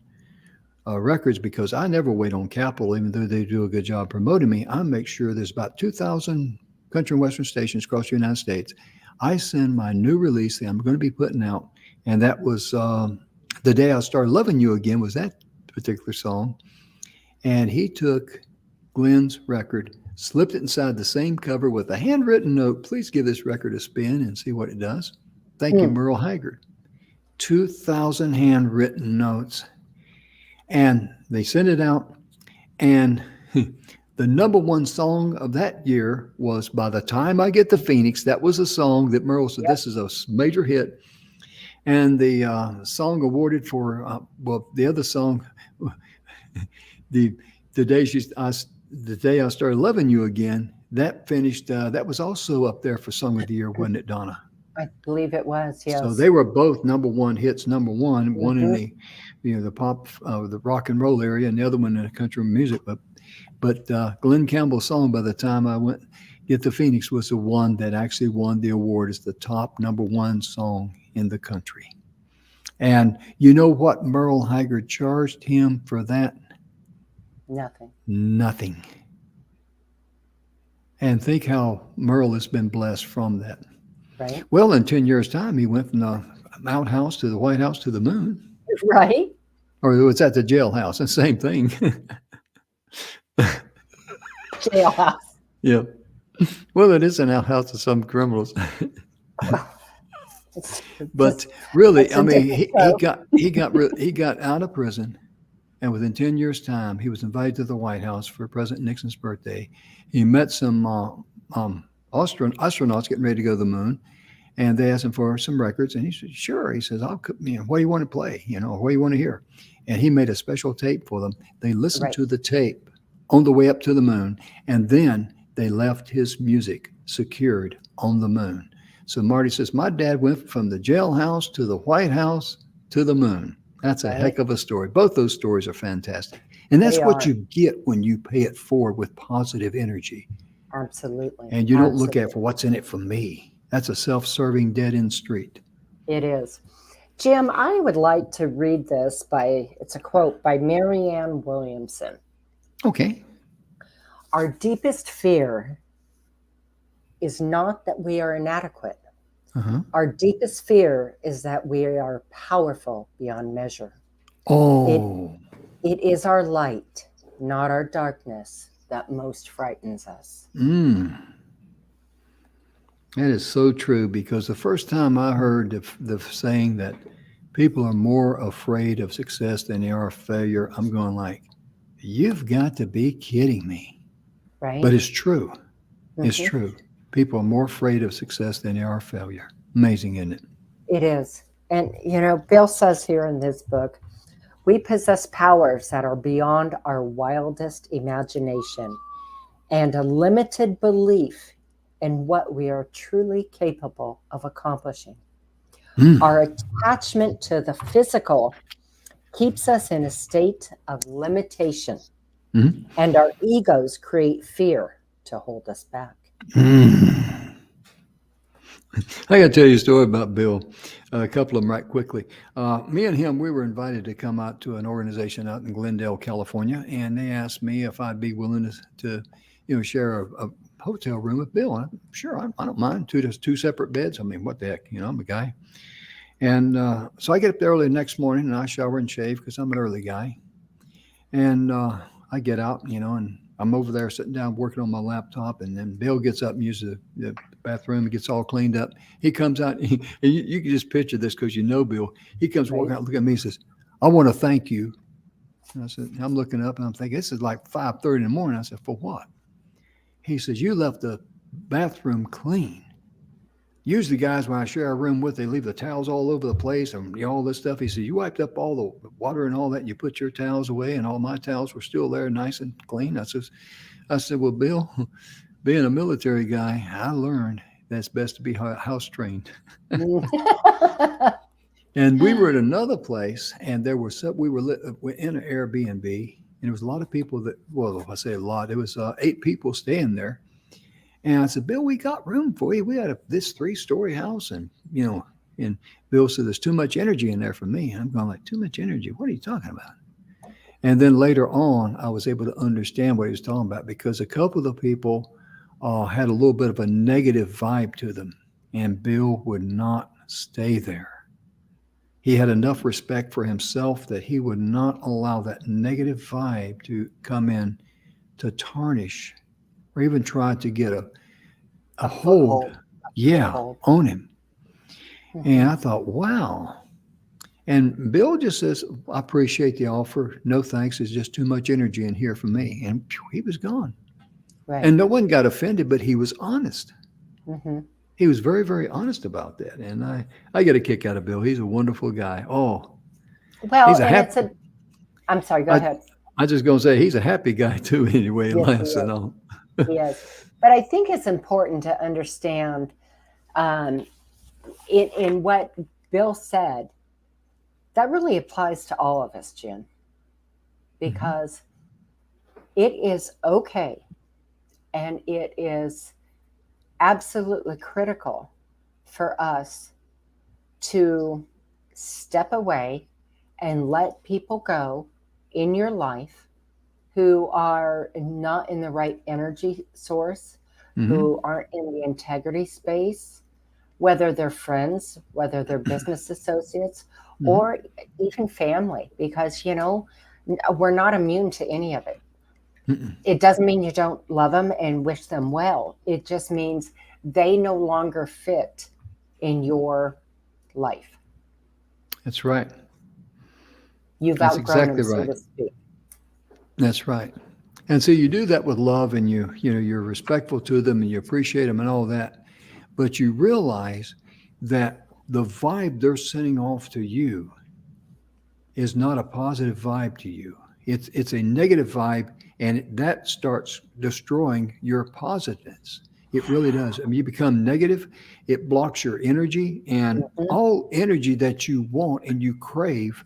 [SPEAKER 1] records because I never wait on Capitol, even though they do a good job promoting me. I make sure there's about 2,000 country and western stations across the United States. I send my new release that I'm going to be putting out." And that was The Day I Started Loving You Again was that particular song. And he took Glenn's record, slipped it inside the same cover with a handwritten note, "Please give this record a spin and see what it does. Thank you, Merle Haggard." 2,000 handwritten notes. And they sent it out. And the number one song of that year was "By the Time I Get to Phoenix." That was a song that Merle said,
[SPEAKER 2] Yep.
[SPEAKER 1] "This is a major hit." And the song awarded for, the other song, the day the Day I Started Loving You Again, that finished. That was also up there for Song of the Year, wasn't it, Donna?
[SPEAKER 2] I believe it was. Yes.
[SPEAKER 1] So they were both number one hits. Number one in
[SPEAKER 2] Mhm.
[SPEAKER 1] the pop, the rock and roll area, and the other one in the country music. But Glenn Campbell's song "By the Time I Went Get to Phoenix" was the one that actually won the award as the top number one song in the country. And you know what Merle Haggard charged him for that?
[SPEAKER 2] Nothing.
[SPEAKER 1] Nothing. And think how Merle has been blessed from that.
[SPEAKER 2] Right.
[SPEAKER 1] Well, in 10 years' time, he went from the outhouse to the White House to the moon.
[SPEAKER 2] Right.
[SPEAKER 1] Or it was at the jailhouse, the same thing.
[SPEAKER 2] Jailhouse.
[SPEAKER 1] Yeah. Well, it is an outhouse of some criminals. But really, I mean, he got out of prison, and within 10 years' time, he was invited to the White House for President Nixon's birthday. He met some astronauts getting ready to go to the moon, and they asked him for some records, and he said, "Sure." He says, "What do you want to play? What do you want to hear?" And he made a special tape for them. They listened
[SPEAKER 2] Right.
[SPEAKER 1] to the tape on the way up to the moon, and then they left his music secured on the moon. So Marty says, "My dad went from the jailhouse to the White House to the moon." That's a
[SPEAKER 2] Right.
[SPEAKER 1] heck of a story. Both those stories are fantastic. And that's
[SPEAKER 2] They
[SPEAKER 1] what
[SPEAKER 2] are.
[SPEAKER 1] you get when you pay it forward with positive energy.
[SPEAKER 2] Absolutely.
[SPEAKER 1] And you don't look at
[SPEAKER 2] Absolutely.
[SPEAKER 1] for what's in it for me. That's a self-serving dead-end street.
[SPEAKER 2] It is. Jim, I would like to read this it's a quote by Marianne Williamson.
[SPEAKER 1] Okay.
[SPEAKER 2] Our deepest fear is not that we are inadequate.
[SPEAKER 1] Uh-huh.
[SPEAKER 2] Our deepest fear is that we are powerful beyond measure.
[SPEAKER 1] Oh,
[SPEAKER 2] It is our light, not our darkness, that most frightens us.
[SPEAKER 1] that is so true, because the first time I heard the saying that people are more afraid of success than they are of failure, I'm going like, you've got to be kidding me.
[SPEAKER 2] Right?
[SPEAKER 1] But it's true. It's
[SPEAKER 2] Mhm.
[SPEAKER 1] true. People are more afraid of success than they are of failure. Amazing, isn't it?
[SPEAKER 2] It is. And, Bill says here in this book, we possess powers that are beyond our wildest imagination and a limited belief in what we are truly capable of accomplishing.
[SPEAKER 1] Mm.
[SPEAKER 2] Our attachment to the physical keeps us in a state of limitation,
[SPEAKER 1] Mhm.
[SPEAKER 2] and our egos create fear to hold us back.
[SPEAKER 1] Mm. I got to tell you a story about Bill, a couple of them right quickly. Me and him, we were invited to come out to an organization out in Glendale, California, and they asked me if I'd be willing to share a hotel room with Bill. And sure, I don't mind. Two separate beds. I mean, what the heck? I'm a guy. And so I get up there early the next morning, and I shower and shave because I'm an early guy. And I get out, and I'm over there sitting down working on my laptop. And then Bill gets up and uses the bathroom and gets all cleaned up. He comes out, and you can just picture this because Bill. He comes walking out, look at me, and says, "I want to thank you." And I said, I'm looking up and I'm thinking, this is like 5:30 in the morning. I said, for what? He says, you left the bathroom clean. Usually, guys, when I share a room with, they leave the towels all over the place and all this stuff. He said, you wiped up all the water and all that. And you put your towels away, and all my towels were still there, nice and clean. I said, well, Bill, being a military guy, I learned that it's best to be house trained. And we were at another place, and we were in an Airbnb, and it was a lot of people well, if I say a lot, it was 8 people staying there. And I said, Bill, we got room for you. We had this 3-story house, and and Bill said, there's too much energy in there for me. And I'm going like, too much energy? What are you talking about? And then later on, I was able to understand what he was talking about, because a couple of the people had a little bit of a negative vibe to them, and Bill would not stay there. He had enough respect for himself that he would not allow that negative vibe to come in to tarnish or even try to get a hold, on him. And I thought, wow. And Bill just says, I appreciate the offer. No thanks. It's just too much energy in here for me. And he was gone.
[SPEAKER 2] Right.
[SPEAKER 1] And no one got offended, but he was honest.
[SPEAKER 2] Mm-hmm.
[SPEAKER 1] He was very, very honest about that. And I get a kick out of Bill. He's a wonderful guy. Oh,
[SPEAKER 2] Well,
[SPEAKER 1] he's
[SPEAKER 2] I'm sorry, go ahead.
[SPEAKER 1] I just going to say he's a happy guy too, anyway, in
[SPEAKER 2] Yes,
[SPEAKER 1] life and all.
[SPEAKER 2] Yes. But I think it's important to understand in what Bill said, that really applies to all of us, Jen, because it is okay and it is absolutely critical for us to step away and let people go in your life who are not in the right energy source, who aren't in the integrity space, whether they're friends, whether they're business associates, or even family, because, we're not immune to any of it. It doesn't mean you don't love them and wish them well. It just means they no longer fit in your life.
[SPEAKER 1] That's right.
[SPEAKER 2] You've
[SPEAKER 1] That's
[SPEAKER 2] outgrown
[SPEAKER 1] exactly
[SPEAKER 2] them,
[SPEAKER 1] right.
[SPEAKER 2] so to speak.
[SPEAKER 1] That's right. And so you do that with love, and you're respectful to them and you appreciate them and all that. But you realize that the vibe they're sending off to you is not a positive vibe to you. It's a negative vibe, and that starts destroying your positiveness. It really does. I mean, you become negative, it blocks your energy, and all energy that you want and you crave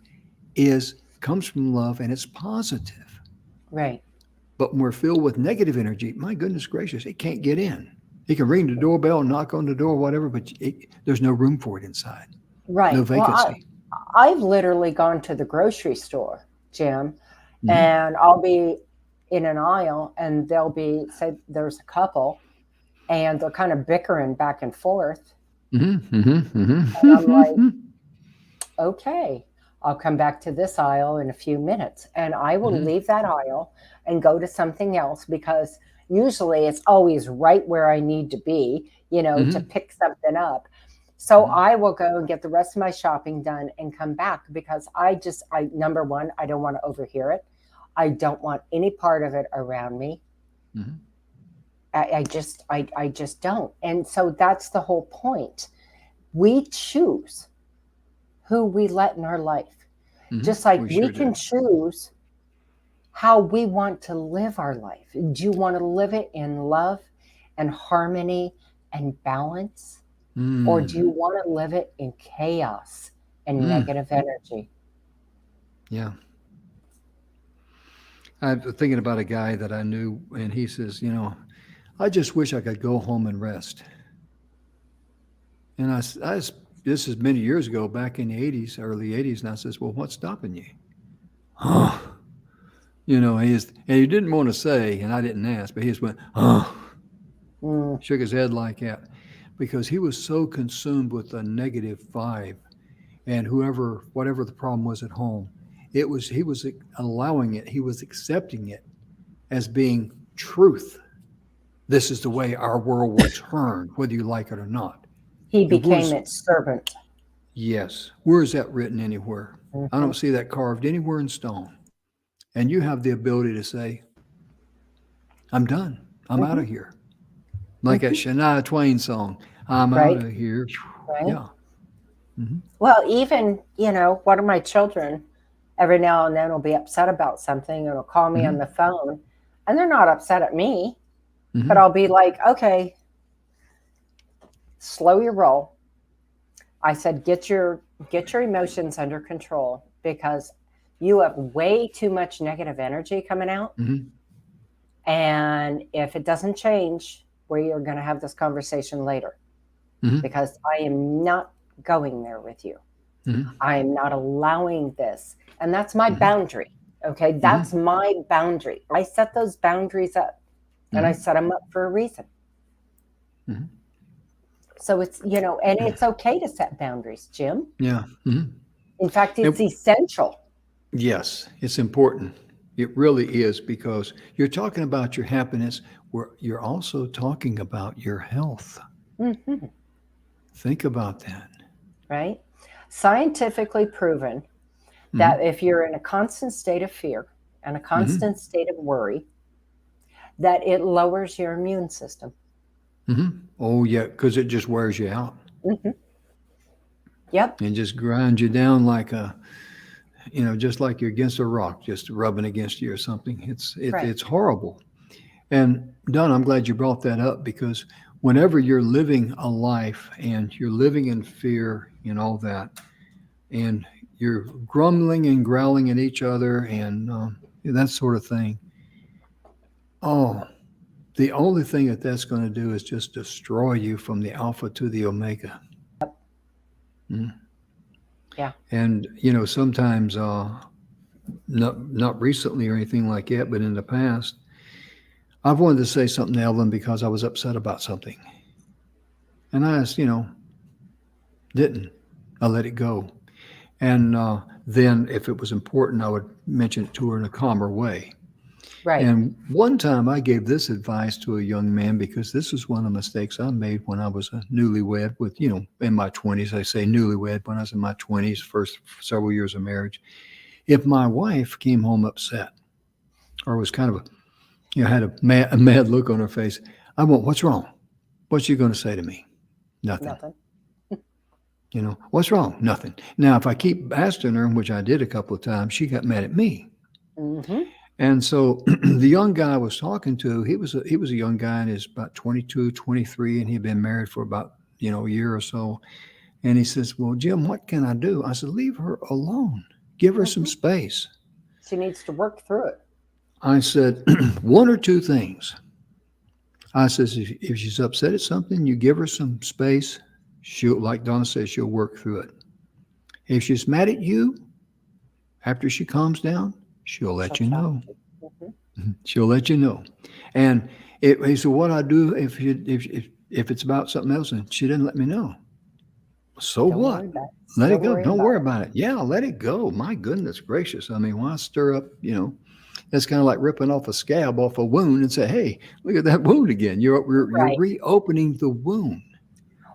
[SPEAKER 1] comes from love, and it's positive.
[SPEAKER 2] Right.
[SPEAKER 1] But when we're filled with negative energy, my goodness gracious, it can't get in. It can ring the doorbell, knock on the door, whatever, but there's no room for it inside.
[SPEAKER 2] Right.
[SPEAKER 1] No vacancy.
[SPEAKER 2] Well, I've literally gone to the grocery store, Jim, and I'll be in an aisle, and say there's a couple, and they're kind of bickering back and forth. And I'm like, okay, I'll come back to this aisle in a few minutes, and I will leave that aisle and go to something else, because usually it's always right where I need to be, to pick something up. So I will go and get the rest of my shopping done and come back, because number one, I don't want to overhear it. I don't want any part of it around me. I just don't. And so that's the whole point. We choose who we let in our life. Just like we can choose how we want to live our life. Do you want to live it in love and harmony and balance? Or do
[SPEAKER 1] Mm.
[SPEAKER 2] you want to live it in chaos and
[SPEAKER 1] Mm.
[SPEAKER 2] negative energy?
[SPEAKER 1] Yeah. I'm thinking about a guy that I knew, and he says, I just wish I could go home and rest. And this is many years ago, back in the 80s, early 80s, and I says, well, what's stopping you? Huh. And he didn't want to say, and I didn't ask, but he just went, huh,
[SPEAKER 2] Mm,
[SPEAKER 1] shook his head like that because he was so consumed with the negative vibe and whatever the problem was at home, he was allowing it, he was accepting it as being truth. This is the way our world will turn, whether you like it or not.
[SPEAKER 2] he
[SPEAKER 1] And
[SPEAKER 2] became its servant.
[SPEAKER 1] yes, where is that written anywhere? I
[SPEAKER 2] Hmm.
[SPEAKER 1] don't see that carved anywhere in stone. And you have the ability to say, I'm done. I'm out
[SPEAKER 2] Hmm.
[SPEAKER 1] of here. Like that
[SPEAKER 2] Hmm.
[SPEAKER 1] Shania Twain song, I'm out
[SPEAKER 2] Right,
[SPEAKER 1] of here.
[SPEAKER 2] right.
[SPEAKER 1] Yeah. Hmm.
[SPEAKER 2] Well, even, one of my children every now and then will be upset about something and will call me on the
[SPEAKER 1] Hmm.
[SPEAKER 2] phone, and they're not upset at me, but
[SPEAKER 1] Hmm.
[SPEAKER 2] I'll be like, okay, slow your roll. I said, get your emotions under control because you have way too much negative energy coming out.
[SPEAKER 1] Hmm.
[SPEAKER 2] And if it doesn't change, we are going to have this conversation later
[SPEAKER 1] Hmm.
[SPEAKER 2] because I am not going there with you.
[SPEAKER 1] Hmm.
[SPEAKER 2] I am not allowing this. And that's my
[SPEAKER 1] Hmm.
[SPEAKER 2] boundary. Okay.
[SPEAKER 1] Hmm.
[SPEAKER 2] That's my boundary. I set those boundaries up and I
[SPEAKER 1] Hmm.
[SPEAKER 2] set them up for a reason.
[SPEAKER 1] Hmm.
[SPEAKER 2] So and it's okay to set boundaries, Jim.
[SPEAKER 1] Yeah. Hmm.
[SPEAKER 2] In fact, it's
[SPEAKER 1] And
[SPEAKER 2] essential.
[SPEAKER 1] yes, it's important. It really is because you're talking about your happiness, where you're also talking about your health.
[SPEAKER 2] Hmm.
[SPEAKER 1] Think about that.
[SPEAKER 2] Right? Scientifically proven that
[SPEAKER 1] Hmm.
[SPEAKER 2] if you're in a constant state of fear and a
[SPEAKER 1] Hmm.
[SPEAKER 2] constant state of worry, that it lowers your immune system.
[SPEAKER 1] Hmm. Oh, yeah, because it just wears you out
[SPEAKER 2] Hmm. Yep.
[SPEAKER 1] and just grinds you down just like you're against a rock, just rubbing against you or something.
[SPEAKER 2] Right.
[SPEAKER 1] It's horrible. And Don, I'm glad you brought that up because whenever you're living a life and you're living in fear and all that, and you're grumbling and growling at each other and that sort of thing, oh, the only thing that's going to do is just destroy you from the alpha to the omega. Mm.
[SPEAKER 2] Yeah.
[SPEAKER 1] And sometimes, not recently or anything like that, but in the past, I've wanted to say something to Evelyn because I was upset about something, and I just, didn't. I let it go. And then, if it was important, I would mention it to her in a calmer way.
[SPEAKER 2] Right.
[SPEAKER 1] And one time I gave this advice to a young man because this was one of the mistakes I made when I was a newlywed in my 20s. I say newlywed when I was in my 20s, first several years of marriage. If my wife came home upset or was kind of, had a mad look on her face, I went, what's wrong? What's she going to say to me? Nothing.
[SPEAKER 2] Nothing.
[SPEAKER 1] What's wrong? Nothing. Now, if I keep asking her, which I did a couple of times, she got mad at me.
[SPEAKER 2] Hmm.
[SPEAKER 1] And so the young guy I was talking to, he was a young guy and he's about 22, 23, and he'd been married for about, a year or so. And he says, well, Jim, what can I do? I said, leave her alone. Give her some
[SPEAKER 2] Hmm.
[SPEAKER 1] space.
[SPEAKER 2] She needs to work through it.
[SPEAKER 1] I said, one or two things. I says, if she's upset at something, you give her some space. She'll, like Donna says, she'll work through it. If she's mad at you, after she calms down, she'll
[SPEAKER 2] She'll
[SPEAKER 1] let you know.
[SPEAKER 2] challenge you. Hmm.
[SPEAKER 1] She'll let you know. And he said, what I do if it's about something else and she didn't let me know? So
[SPEAKER 2] Don't worry
[SPEAKER 1] what?
[SPEAKER 2] about it.
[SPEAKER 1] Let it
[SPEAKER 2] Don't
[SPEAKER 1] go.
[SPEAKER 2] worry
[SPEAKER 1] Don't
[SPEAKER 2] about
[SPEAKER 1] worry
[SPEAKER 2] it.
[SPEAKER 1] about it. Yeah, let it go. My goodness gracious. I mean, why stir up, that's kind of like ripping off a scab off a wound and say, hey, look at that wound again. You're
[SPEAKER 2] Right.
[SPEAKER 1] reopening the wound.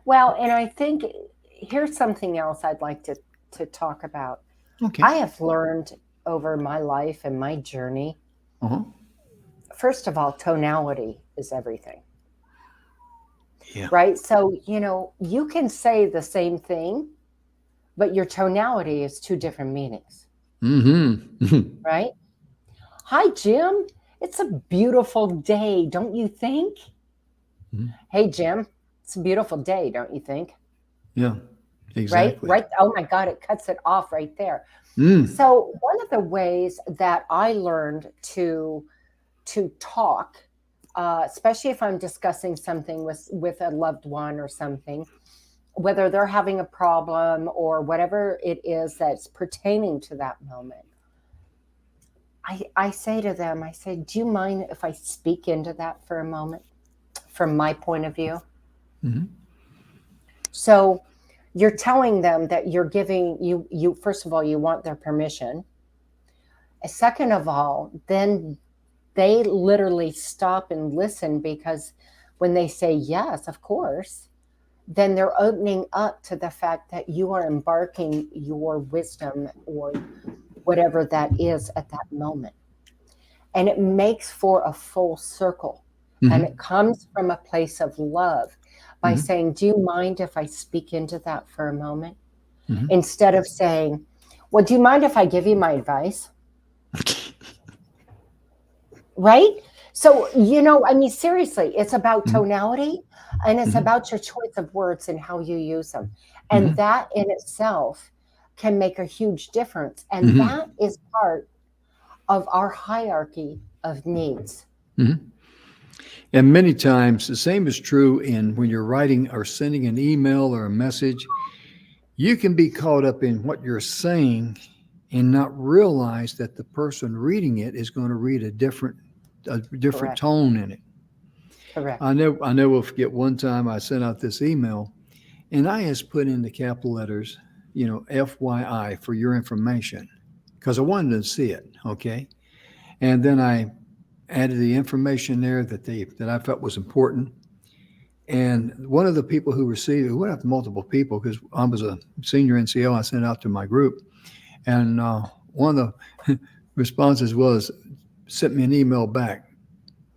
[SPEAKER 2] Well, and I think here's something else I'd like to talk about.
[SPEAKER 1] Okay.
[SPEAKER 2] I have learned over my life and my journey,
[SPEAKER 1] Uh-huh.
[SPEAKER 2] first of all, tonality is everything,
[SPEAKER 1] Yeah.
[SPEAKER 2] right? So, you can say the same thing, but your tonality is two different meanings,
[SPEAKER 1] Mm-hmm.
[SPEAKER 2] right? Hi, Jim. It's a beautiful day, don't you think?
[SPEAKER 1] Mhm.
[SPEAKER 2] Hey, Jim. It's a beautiful day, don't you think?
[SPEAKER 1] Yeah,
[SPEAKER 2] Right?
[SPEAKER 1] exactly.
[SPEAKER 2] Right. Oh my God, it cuts it off right there.
[SPEAKER 1] Mm,
[SPEAKER 2] So one of the ways that I learned to talk, especially if I'm discussing something with a loved one or something, whether they're having a problem or whatever it is that's pertaining to that moment, I say to them, I say, do you mind if I speak into that for a moment from my point of view?
[SPEAKER 1] mhm,
[SPEAKER 2] So you're telling them that you're giving you first of all, you want their permission. Second of all, then they literally stop and listen, because when they say yes, of course, then they're opening up to the fact that you are embarking your wisdom or whatever that is at that moment. And it makes for a full circle. And it
[SPEAKER 1] mhm,
[SPEAKER 2] comes from a place of love by
[SPEAKER 1] mhm,
[SPEAKER 2] saying, do you mind if I speak into that for a moment?
[SPEAKER 1] mhm.
[SPEAKER 2] Instead of saying, well, do you mind if I give you my advice? Right? So, I mean, seriously, it's about
[SPEAKER 1] Mhm,
[SPEAKER 2] tonality, and it's
[SPEAKER 1] mhm,
[SPEAKER 2] about your choice of words and how you use them. And
[SPEAKER 1] mhm,
[SPEAKER 2] that in itself can make a huge difference. And
[SPEAKER 1] mhm,
[SPEAKER 2] that is part of our hierarchy of needs.
[SPEAKER 1] mhm. And many times, the same is true in when you're writing or sending an email or a message. You can be caught up in what you're saying and not realize that the person reading it is going to read a different
[SPEAKER 2] Correct.
[SPEAKER 1] tone in it.
[SPEAKER 2] Correct.
[SPEAKER 1] I never will forget one time I sent out this email and I just put in the capital letters, FYI for your information because I wanted to see it. Okay. And then I added the information there that I felt was important. And one of the people who received it, we have multiple people because I was a senior NCO, I sent it out to my group. And one of the responses was, sent me an email back,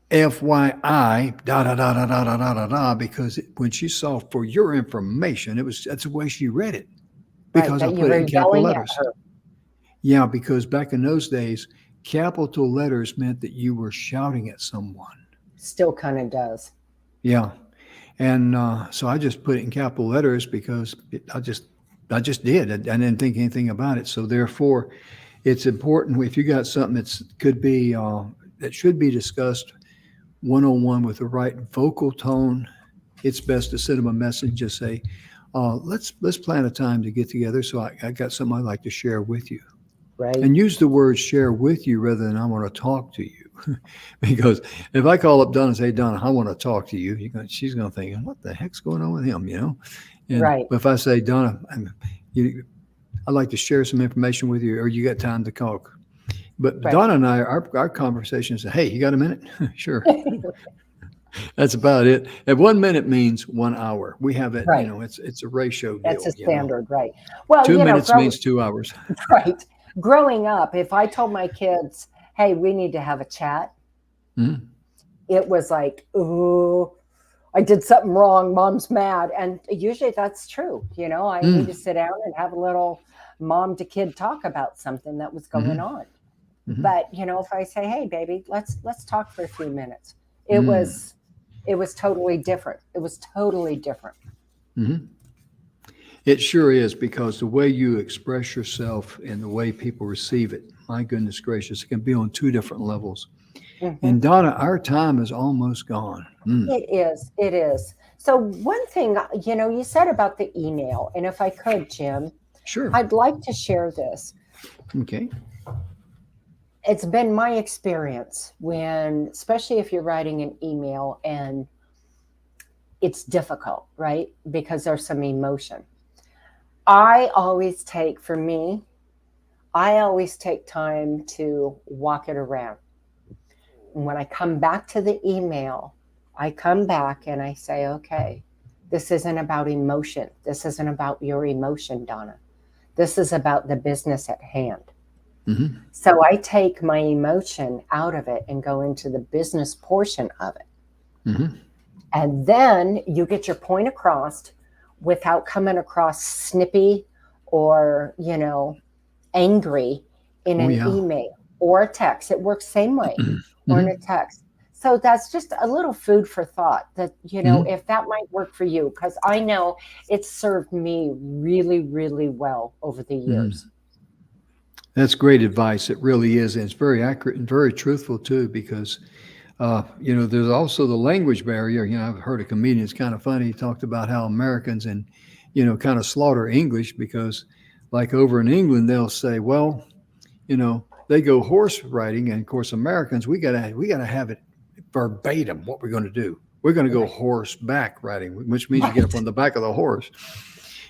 [SPEAKER 1] FYI, da da da da da da da da da, because when she saw for your information, that's the way she read it
[SPEAKER 2] Right.
[SPEAKER 1] because I
[SPEAKER 2] That you
[SPEAKER 1] put it
[SPEAKER 2] were
[SPEAKER 1] in capital
[SPEAKER 2] yelling at
[SPEAKER 1] letters.
[SPEAKER 2] her.
[SPEAKER 1] Yeah, because back in those days, capital letters meant that you were shouting at someone.
[SPEAKER 2] Still kind of does.
[SPEAKER 1] Yeah, and so I just put it in capital letters because I just did. I didn't think anything about it. So therefore, it's important if you got something that should be discussed one on one with the right vocal tone. It's best to send them a message. Just say, let's plan a time to get together. So I got something I'd like to share with you,
[SPEAKER 2] Right.
[SPEAKER 1] and use the word "share with you" rather than "I want to talk to you." Because if I call up Donna and say, "Donna, I want to talk to you," she's going to think, "What the heck's going on with him?" And
[SPEAKER 2] Right.
[SPEAKER 1] if I say, "Donna, you, I'd like to share some information with you, or you got time to talk?" But
[SPEAKER 2] Right.
[SPEAKER 1] Donna and I, our conversation is, "Hey, you got a minute?" Sure. That's about it. And 1 minute means 1 hour. We have it,
[SPEAKER 2] Right.
[SPEAKER 1] it's a ratio
[SPEAKER 2] That's a
[SPEAKER 1] deal.
[SPEAKER 2] standard. Right. Well,
[SPEAKER 1] 2 minutes means 2 hours.
[SPEAKER 2] right. Growing up, if I told my kids, hey, we need to have a chat,
[SPEAKER 1] Mhm.
[SPEAKER 2] it was like, oh, I did something wrong. Mom's mad. And usually that's true. I need to
[SPEAKER 1] Mm.
[SPEAKER 2] sit down and have a little mom to kid talk about something that was going
[SPEAKER 1] Mhm.
[SPEAKER 2] on.
[SPEAKER 1] Mhm.
[SPEAKER 2] But, if I say, hey, baby, let's talk for a few minutes, it
[SPEAKER 1] Mm.
[SPEAKER 2] was it was totally different. It was totally different.
[SPEAKER 1] Mhm. It sure is because the way you express yourself and the way people receive it, my goodness gracious, it can be on two different levels.
[SPEAKER 2] Hmm.
[SPEAKER 1] And Donna, our time is almost gone. Mm.
[SPEAKER 2] It is. It is. So one thing, you said about the email, and if I could, Jim,
[SPEAKER 1] Sure.
[SPEAKER 2] I'd like to share this.
[SPEAKER 1] Okay.
[SPEAKER 2] It's been my experience when, especially if you're writing an email and it's difficult, right? Because there's some emotion. For me, I always take time to walk it around. And when I come back to the email, I come back and I say, okay, this isn't about emotion. This isn't about your emotion, Donna. This is about the business at hand.
[SPEAKER 1] Hmm.
[SPEAKER 2] So I take my emotion out of it and go into the business portion of it.
[SPEAKER 1] Hmm.
[SPEAKER 2] And then you get your point across without coming across snippy or, angry in
[SPEAKER 1] Oh,
[SPEAKER 2] an
[SPEAKER 1] yeah.
[SPEAKER 2] email or a text. It works same way, or in a text. So that's just a little food for thought that,
[SPEAKER 1] Mhm.
[SPEAKER 2] if that might work for you, because I know it's served me really, really well over the
[SPEAKER 1] Mhm.
[SPEAKER 2] years.
[SPEAKER 1] That's great advice. It really is. And it's very accurate and very truthful too, because, there's also the language barrier. I've heard a comedian, it's kind of funny. He talked about how Americans and, kind of slaughter English because like over in England, they'll say, well, they go horse riding. And of course, Americans, we gotta have it verbatim what we're going to do. We're going to go
[SPEAKER 2] Right.
[SPEAKER 1] horseback riding, which means you get up
[SPEAKER 2] Right.
[SPEAKER 1] on the back of the horse.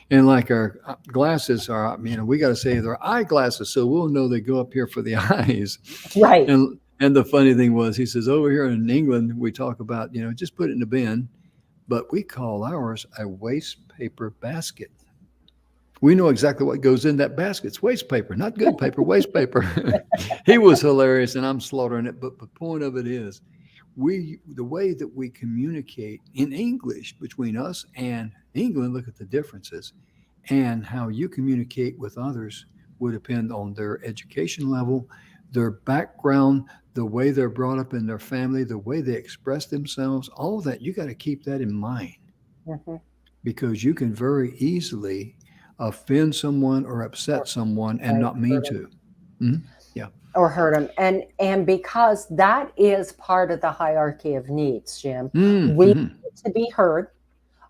[SPEAKER 1] And like our glasses are, we got to say they're eyeglasses, so we'll know they go up here for the eyes.
[SPEAKER 2] Right.
[SPEAKER 1] And the funny thing was, he says over here in England we talk about just put it in the bin, but we call ours a waste paper basket. We know exactly what goes in that basket. It's waste paper, not good paper, waste paper. He was hilarious, and I'm slaughtering it. But the point of it is, the way that we communicate in English between us and England, look at the differences, and how you communicate with others would depend on their education level, their background, the way they're brought up in their family, the way they express themselves. All of that, you got to keep that in mind
[SPEAKER 2] Mhm.
[SPEAKER 1] because you can very easily offend someone or upset someone and
[SPEAKER 2] Right.
[SPEAKER 1] not mean to. Mhm. Yeah.
[SPEAKER 2] Or hurt them. And because that is part of the hierarchy of needs, Jim. We
[SPEAKER 1] Mm-hmm.
[SPEAKER 2] need to be heard.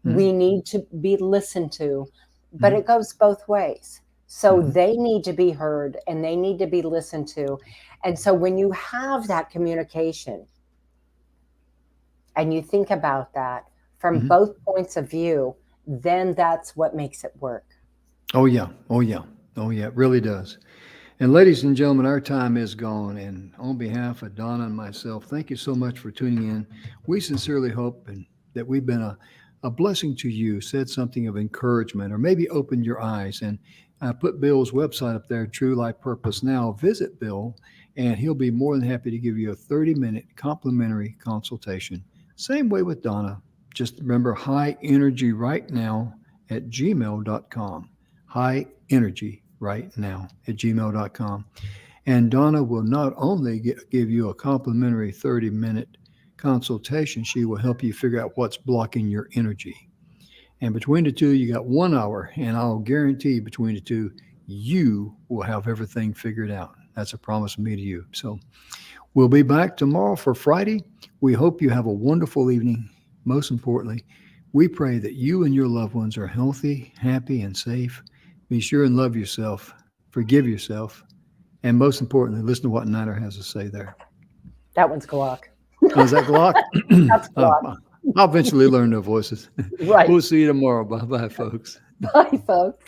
[SPEAKER 1] Mm-hmm.
[SPEAKER 2] We need to be listened to, but
[SPEAKER 1] Mm-hmm.
[SPEAKER 2] it goes both ways. So
[SPEAKER 1] Mm-hmm.
[SPEAKER 2] they need to be heard and they need to be listened to. And so when you have that communication and you think about that from
[SPEAKER 1] Mm-hmm.
[SPEAKER 2] both points of view, then that's what makes it work.
[SPEAKER 1] Oh yeah. Oh yeah. Oh yeah. It really does. And ladies and gentlemen, our time is gone. And on behalf of Donna and myself, thank you so much for tuning in. We sincerely hope that we've been a blessing to you, said something of encouragement, or maybe opened your eyes. And I put Bill's website up there, True Life Purpose Now. Visit Bill, and he'll be more than happy to give you a 30-minute complimentary consultation. Same way with Donna. Just remember high energy right now at gmail.com. High energy right now at gmail.com. And Donna will not only give you a complimentary 30-minute consultation, she will help you figure out what's blocking your energy. And between the two, you got 1 hour, and I'll guarantee between the two, you will have everything figured out. That's a promise from me to you. So we'll be back tomorrow for Friday. We hope you have a wonderful evening. Most importantly, we pray that you and your loved ones are healthy, happy, and safe. Be sure and love yourself, forgive yourself, and most importantly, listen to what Niner has to say there.
[SPEAKER 2] That one's Glock.
[SPEAKER 1] Oh, is that Glock?
[SPEAKER 2] That's Glock.
[SPEAKER 1] I'll eventually learn their voices.
[SPEAKER 2] Right.
[SPEAKER 1] We'll see you tomorrow. Bye bye, folks.
[SPEAKER 2] Bye, folks.